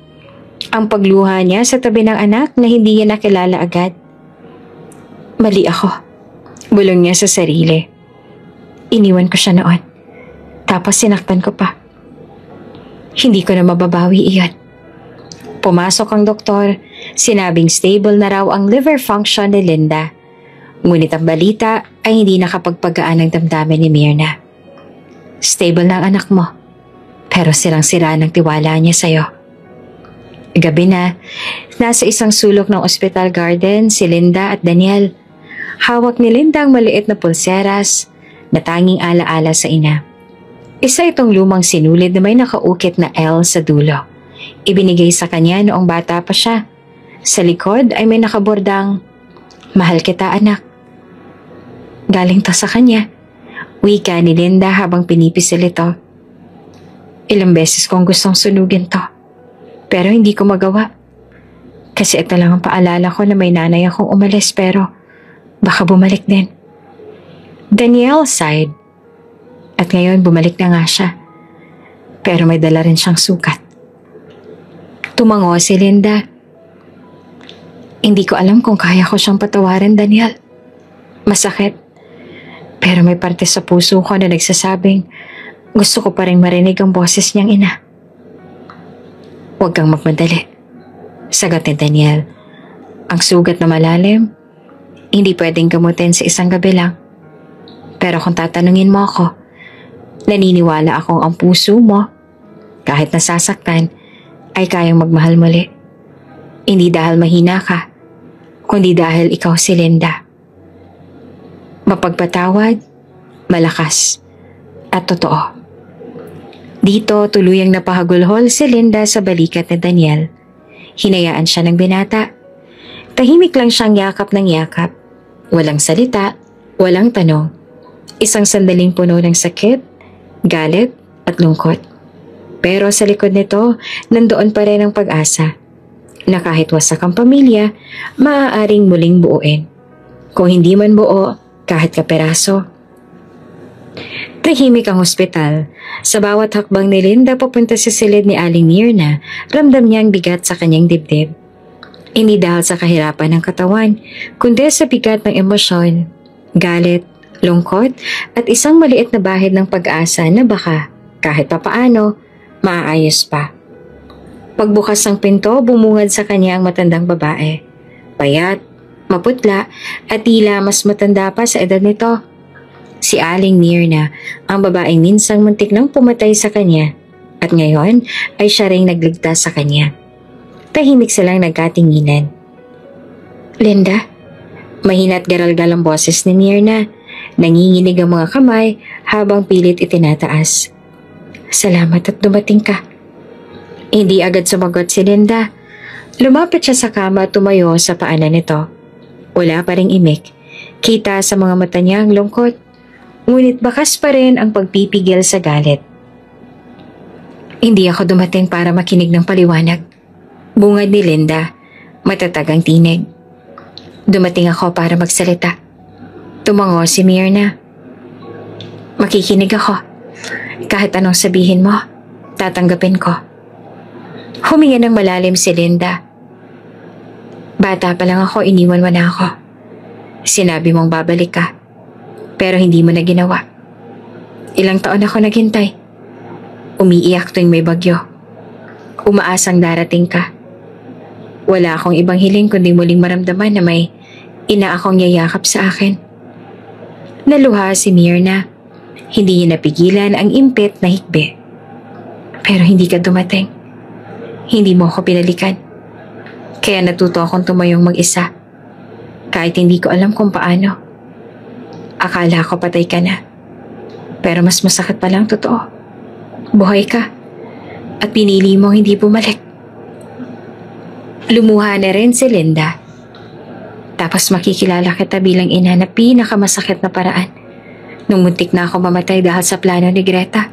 Ang pagluha niya sa tabi ng anak na hindi niya nakilala agad. Mali ako, bulong niya sa sarili. Iniwan ko siya noon, tapos sinaktan ko pa. Hindi ko na mababawi iyon. Pumasok ang doktor, sinabing stable na raw ang liver function ni Linda. Ngunit ang balita ay hindi nakapagpagaan ng damdamin ni Mirna. Stable na ang anak mo, pero sirang-sira ng tiwala niya sa'yo. Gabi na, nasa isang sulok ng hospital garden si Linda at Daniel. Hawak ni Linda ang maliit na pulseras na tanging alaala sa ina. Isa itong lumang sinulid na may nakaukit na L sa dulo. Ibinigay sa kanya noong bata pa siya. Sa likod ay may nakabordang, "Mahal kita, anak." Galing to sa kanya, wika ni Linda habang pinipisil ito. Ilang beses kong gustong sunugin to, pero hindi ko magawa. Kasi ito lang ang paalala ko na may nanay akong umalis pero baka bumalik din. Daniel sighed. At ngayon bumalik na nga siya. Pero may dala rin siyang sukat. Tumango si Linda. Hindi ko alam kung kaya ko siyang patawarin, Daniel. Masakit. Pero may parte sa puso ko na nagsasabing gusto ko pa rin marinig ang boses niyang ina. Huwag kang magmadali, sagot ni Daniel. Ang sugat na malalim, hindi pwedeng gamutin sa isang gabi lang. Pero kung tatanungin mo ako, naniniwala akong ang puso mo, kahit nasasaktan, ay kayang magmahal muli. Hindi dahil mahina ka, kundi dahil ikaw si Linda. Mapagpatawad, malakas, at totoo. Dito tuluyang napahagulhol si Linda sa balikat ni Daniel. Hinayaan siya ng binata. Tahimik lang siyang yakap ng yakap. Walang salita, walang tanong. Isang sandaling puno ng sakit, galit at lungkot. Pero sa likod nito, nandoon pa rin ang pag-asa na kahit wasak ang pamilya, maaaring muling buuin. Kung hindi man buo, kahit kaperaso. Tahimik ang ospital. Sa bawat hakbang ni Linda papunta sa silid ni Aling Mirna, ramdam niya ang bigat sa kanyang dibdib. Hindi dahil sa kahirapan ng katawan, kundi sa bigat ng emosyon, galit, lungkot at isang maliit na bahid ng pag-asa na baka, kahit papaano, maaayos pa. Pagbukas ng pinto, bumungad sa kanya ang matandang babae. Payat, maputla at tila mas matanda pa sa edad nito. Si Aling Mirna, ang babaeng minsang muntik nang pumatay sa kanya at ngayon ay siya ring nagligtas sa kanya. Tahimik silang nagkatinginan. Linda, mahina at garal-gal ang boses ni Mirna. Nanginginig ang mga kamay habang pilit itinataas. Salamat at dumating ka. Hindi agad sumagot si Linda. Lumapit siya sa kama at tumayo sa paanan nito. Wala pa ring imik. Kita sa mga mata niya ang lungkot. Ngunit bakas pa rin ang pagpipigil sa galit. Hindi ako dumating para makinig ng paliwanag. Bungad ni Linda, matatag ang tinig. Dumating ako para magsalita. Tumango si Mirna. Makikinig ako. Kahit anong sabihin mo, tatanggapin ko. Huminga ng malalim si Linda. Bata pa lang ako, iniwan mo na ako. Sinabi mong babalik ka. Pero hindi mo na ginawa. Ilang taon ako naghintay. Umiiyak tuwing may bagyo. Umaasang darating ka. Wala akong ibang hiling kundi muling maramdaman na may ina akong yayakap sa akin. Naluha si Mirna. Hindi niya napigilan ang impit na hikbi. Pero hindi ka dumating. Hindi mo ako pinalikan. Kaya natuto akong tumayong mag-isa. Kahit hindi ko alam kung paano. Akala ko patay ka na. Pero mas masakit palang totoo. Buhay ka. At pinili mo hindi bumalik. Lumuha na rin si Linda. Tapos makikilala kita bilang ina na pinakamasakit na paraan nung muntik na ako mamatay dahil sa plano ni Greta.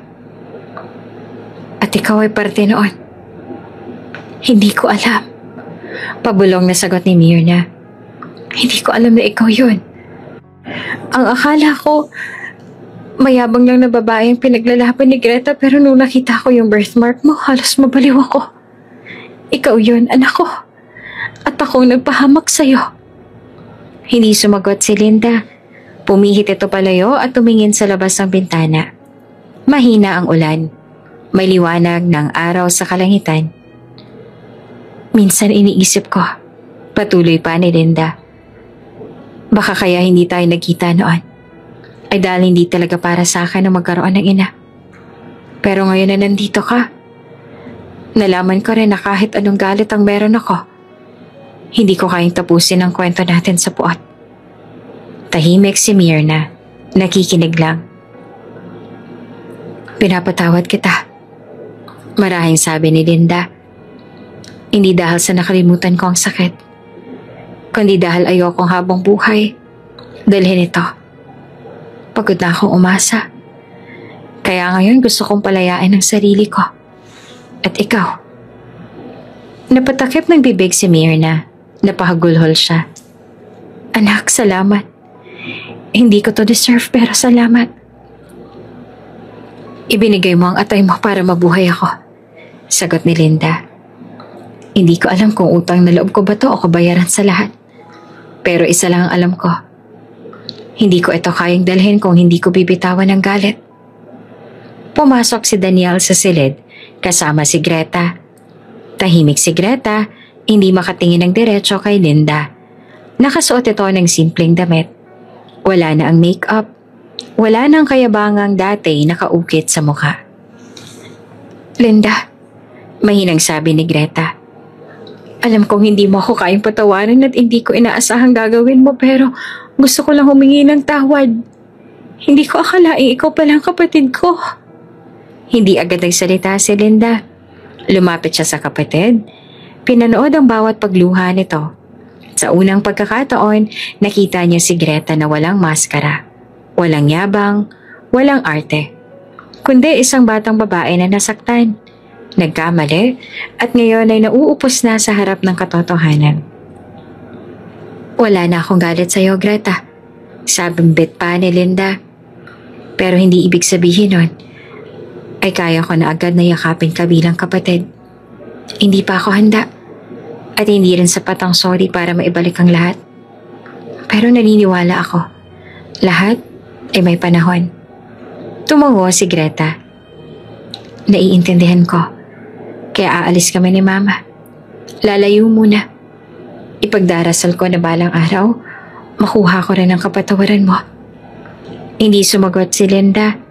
At ikaw ay parte noon. Hindi ko alam. Pabulong na sagot ni Myrna. Hindi ko alam na ikaw yun. Ang akala ko, mayabang lang na babae ang pinaglalaban ni Greta, pero nung nakita ko yung birthmark mo, halos mabaliw ako. Ikaw yun, anak ko. At ako nagpahamak sa'yo. Hindi sumagot si Linda. Pumihit ito palayo at tumingin sa labas ng bintana. Mahina ang ulan. May liwanag ng araw sa kalangitan. Minsan iniisip ko, patuloy pa ni Linda. Baka kaya hindi tayo nagkita noon. Ay dahil hindi talaga para sa akin na magkaroon ng ina. Pero ngayon na nandito ka, nalaman ko rin na kahit anong galit ang meron ako, hindi ko kayang tapusin ang kwento natin sa puot. Tahimik si Myrna, nakikinig lang. Pinapatawad kita. Marahing sabi ni Linda. Hindi dahil sa nakalimutan ko ang sakit, kundi dahil ayokong habang buhay dalhin ito. Pagod na akong umasa. Kaya ngayon gusto kong palayain ang sarili ko. At ikaw. Napatakip ng bibig si Myrna. Napahagulhol siya. Anak, salamat. Hindi ko to deserve pero salamat. Ibinigay mo ang atay mo para mabuhay ako. Sagot ni Linda. Hindi ko alam kung utang na loob ko ba to o kabayaran sa lahat. Pero isa lang ang alam ko. Hindi ko ito kayang dalhin kung hindi ko bibitawan ng galit. Pumasok si Daniel sa silid kasama si Greta. Tahimik si Greta, hindi makatingin ng diretso kay Linda. Nakasuot ito ng simpleng damit. Wala na ang make-up. Wala na ang kayabangang dati nakaukit sa mukha. Linda, mahinang sabi ni Greta. Alam kong hindi mo ako kayang patawarin at hindi ko inaasahang gagawin mo, pero gusto ko lang humingi ng tawad. Hindi ko akalaing ikaw palang kapatid ko. Hindi agad nagsalita si Linda. Lumapit siya sa kapatid. Pinanood ang bawat pagluha nito. Sa unang pagkakataon, nakita niya si Greta na walang maskara. Walang yabang, walang arte. Kundi isang batang babae na nasaktan. Nagkamali at ngayon ay nauupos na sa harap ng katotohanan. Wala na akong galit sa'yo, Greta. Sabimbit pa ni Linda. Pero hindi ibig sabihin nun ay kaya ko na agad na yakapin ka bilang kapatid. Hindi pa ako handa. At hindi rin sapat ang sorry para maibalik ang lahat. Pero naniniwala ako. Lahat ay may panahon. Tumango si Greta. Naiintindihan ko. Kaya aalis kami ni Mama. Lalayo muna. Ipagdarasal ko na balang araw, makuha ko rin ang kapatawaran mo. Hindi sumagot si Linda.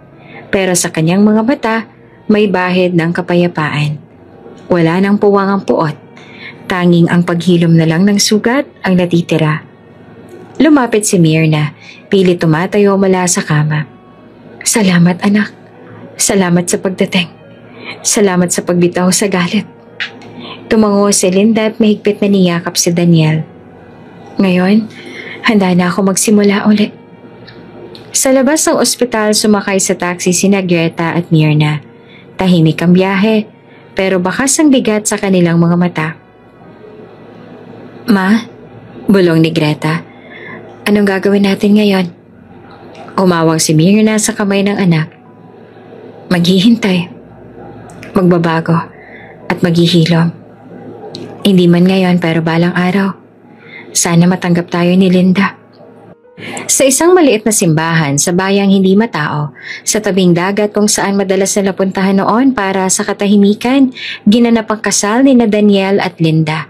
Pero sa kanyang mga mata, may bahid ng kapayapaan. Wala nang puwang ang puot. Tanging ang paghilom na lang ng sugat ang natitira. Lumapit si Myrna, pilit tumatayo mula sa kama. Salamat anak. Salamat sa pagdating. Salamat sa pagbitaw sa galit. Tumango si Linda at mahigpit na niyakap si Daniel. Ngayon, handa na ako magsimula ulit. Sa labas ng ospital, sumakay sa taxi sina Greta at Myrna. Tahimik ang biyahe, pero bakas ang bigat sa kanilang mga mata. Ma, bulong ni Greta. Anong gagawin natin ngayon? Umawang si Myrna sa kamay ng anak. Maghihintay. Magbabago. At maghihilom. Hindi man ngayon pero balang araw. Sana matanggap tayo ni Linda. Sa isang maliit na simbahan sa bayang hindi matao, sa tabing dagat kung saan madalas na napuntahan noon para sa katahimikan, ginanap ang kasal ni na Daniel at Linda.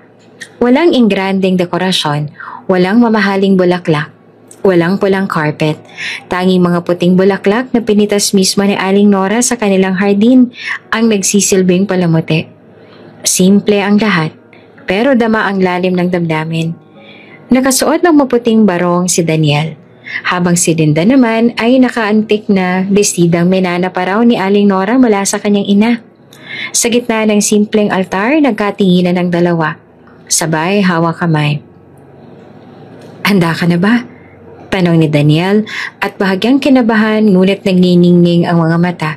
Walang ingranding dekorasyon, walang mamahaling bulaklak, walang pulang carpet, tanging mga puting bulaklak na pinitas mismo ni Aling Nora sa kanilang hardin ang nagsisilbing palamuti. Simple ang lahat, pero dama ang lalim ng damdamin. Nakasuot ng maputing barong si Daniel, habang si Linda naman ay nakaantik na bestidang minana pa raw ni Aling Nora mula sa kanyang ina. Sa gitna ng simpleng altar, nagkatinginan ng dalawa. Sabay hawak kamay. Handa ka na ba? Tanong ni Daniel at bahagyang kinabahan ngunit nagniningning ang mga mata.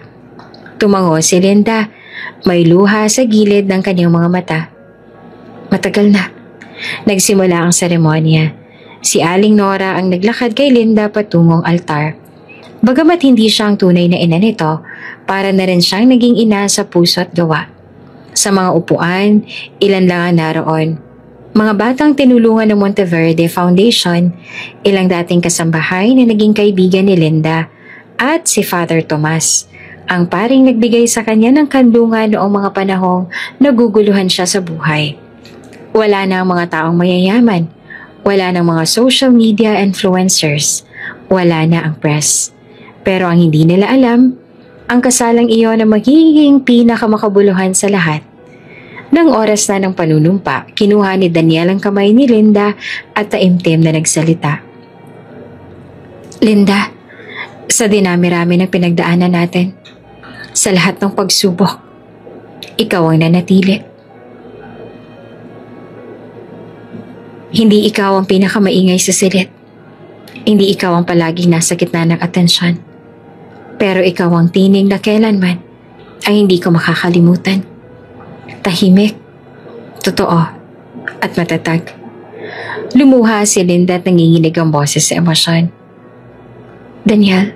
Tumango si Linda. May luha sa gilid ng kanyang mga mata. Matagal na. Nagsimula ang seremonya. Si Aling Nora ang naglakad kay Linda patungong altar. Bagamat hindi siya ang tunay na ina nito, para na rin siyang naging ina sa puso at gawa. Sa mga upuan, ilan lang ang naroon. Mga batang tinulungan ng Monteverde Foundation, ilang dating kasambahay na naging kaibigan ni Linda, at si Father Tomas, ang paring nagbigay sa kanya ng kandungan noong mga panahong naguguluhan siya sa buhay. Wala na ang mga taong mayayaman, wala na ang mga social media influencers, wala na ang press. Pero ang hindi nila alam, ang kasalang iyon ang magiging pinakamakabuluhan sa lahat. Nang oras na ng panunumpa, kinuha ni Daniel ang kamay ni Linda at taimtim na nagsalita. Linda, sa dinami-rami ng pinagdaanan natin, sa lahat ng pagsubok, ikaw ang nanatili. Hindi ikaw ang pinakamaingay sa silid. Hindi ikaw ang palaging nasa gitna ng atensyon. Pero ikaw ang tinig na kailanman ay hindi ko makakalimutan. Tahimik, totoo, at matatag. Lumuha si Linda at nanginginig ang boses sa emosyon. Daniel,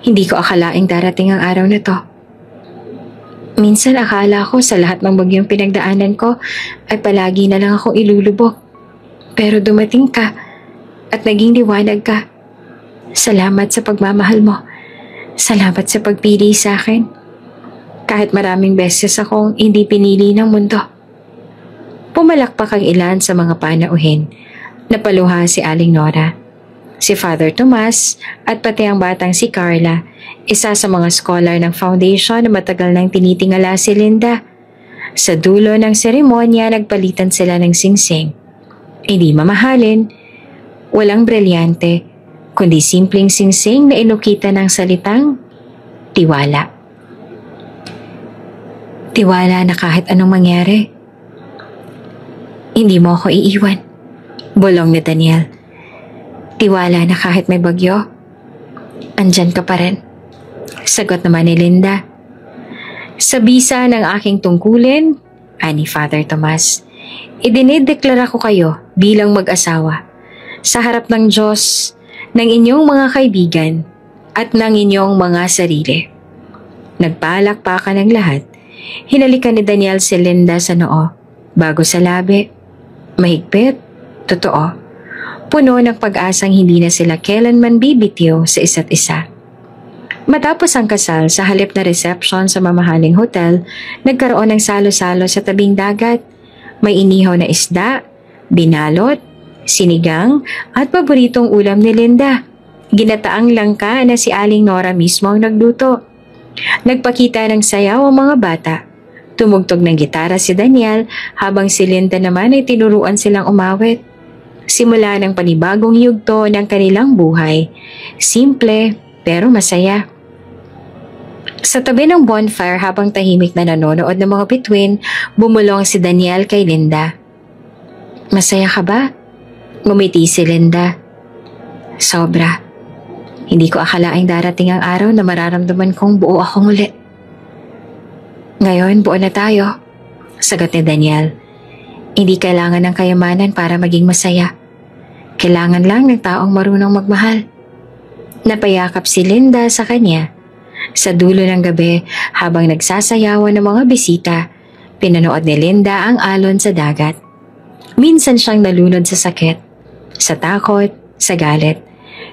hindi ko akalaing darating ang araw na to. Minsan akala ko sa lahat ng bagyong pinagdaanan ko ay palagi na lang akong ilulubog. Pero dumating ka at naging liwanag ka. Salamat sa pagmamahal mo. Salamat sa pagpili sa akin. Kahit maraming beses akong hindi pinili ng mundo. Pumalakpak ang ilan sa mga panauhin. Napaluha si Aling Nora, si Father Tomas at pati ang batang si Carla, isa sa mga scholar ng foundation na matagal nang tinitingala si Linda. Sa dulo ng seremonya, nagpalitan sila ng singsing. Hindi mamahalin, walang brilyante, kundi simpleng singsing na inukita ng salitang tiwala. Tiwala na kahit anong mangyari, hindi mo ako iiwan, bulong ni Daniel. Tiwala na kahit may bagyo, andyan ka pa rin, sagot naman ni Linda. Sa bisa ng aking tungkulin, ani Father Tomas, idinideklara ko kayo bilang mag-asawa sa harap ng Diyos, ng inyong mga kaibigan at ng inyong mga sarili. Nagpalakpakan ng lahat. Hinalikan ni Daniel si Linda sa noo, bago sa labi. Mahigpit, totoo. Puno ng pag-asang hindi na sila kailanman bibitiw sa isa't isa. Matapos ang kasal sa halip na reception sa mamahaling hotel, nagkaroon ng salo-salo sa tabing dagat. May inihaw na isda, binalot, sinigang at paboritong ulam ni Linda. Ginataang langka na si Aling Nora mismo ang nagluto. Nagpakita ng sayaw ang mga bata. Tumugtog ng gitara si Daniel habang si Linda naman ay tinuruan silang umawit. Simula ng panibagong yugto ng kanilang buhay. Simple pero masaya. Sa tabi ng bonfire habang tahimik na nanonood ng mga bituin, bumulong si Daniel kay Linda. Masaya ka ba? Ngumiti si Linda. Sobra. Hindi ko akalaing darating ang araw na mararamdaman kong buo ako ulit. Ngayon, buo na tayo, sagot ni Daniel. Hindi kailangan ng kayamanan para maging masaya. Kailangan lang ng taong marunong magmahal. Napayakap si Linda sa kanya. Sa dulo ng gabi, habang nagsasayawan ng mga bisita, pinanood ni Linda ang alon sa dagat. Minsan siyang nalunod sa sakit, sa takot, sa galit.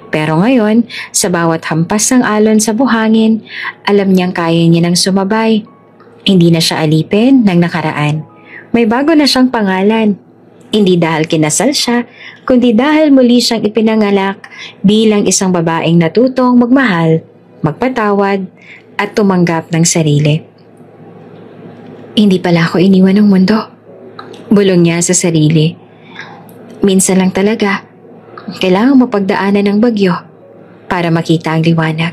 Pero ngayon, sa bawat hampas ng alon sa buhangin, alam niyang kaya niya nang sumabay. Hindi na siya alipin ng nakaraan. May bago na siyang pangalan. Hindi dahil kinasal siya, kundi dahil muli siyang ipinangalak bilang isang babaeng natutong magmahal, magpatawad, at tumanggap ng sarili. Hindi pala ako iniwan ng mundo, bulong niya sa sarili. Minsan lang talaga, kailangan mapagdaanan ng bagyo para makita ang liwanag.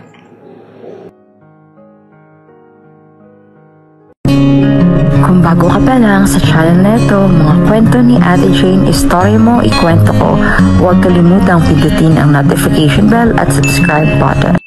Kung bago ka pa lang sa channel na ito, mga kwento ni Ate Jane, Story Mo, Ikwento Ko, huwag kalimutang pindutin ang notification bell at subscribe button.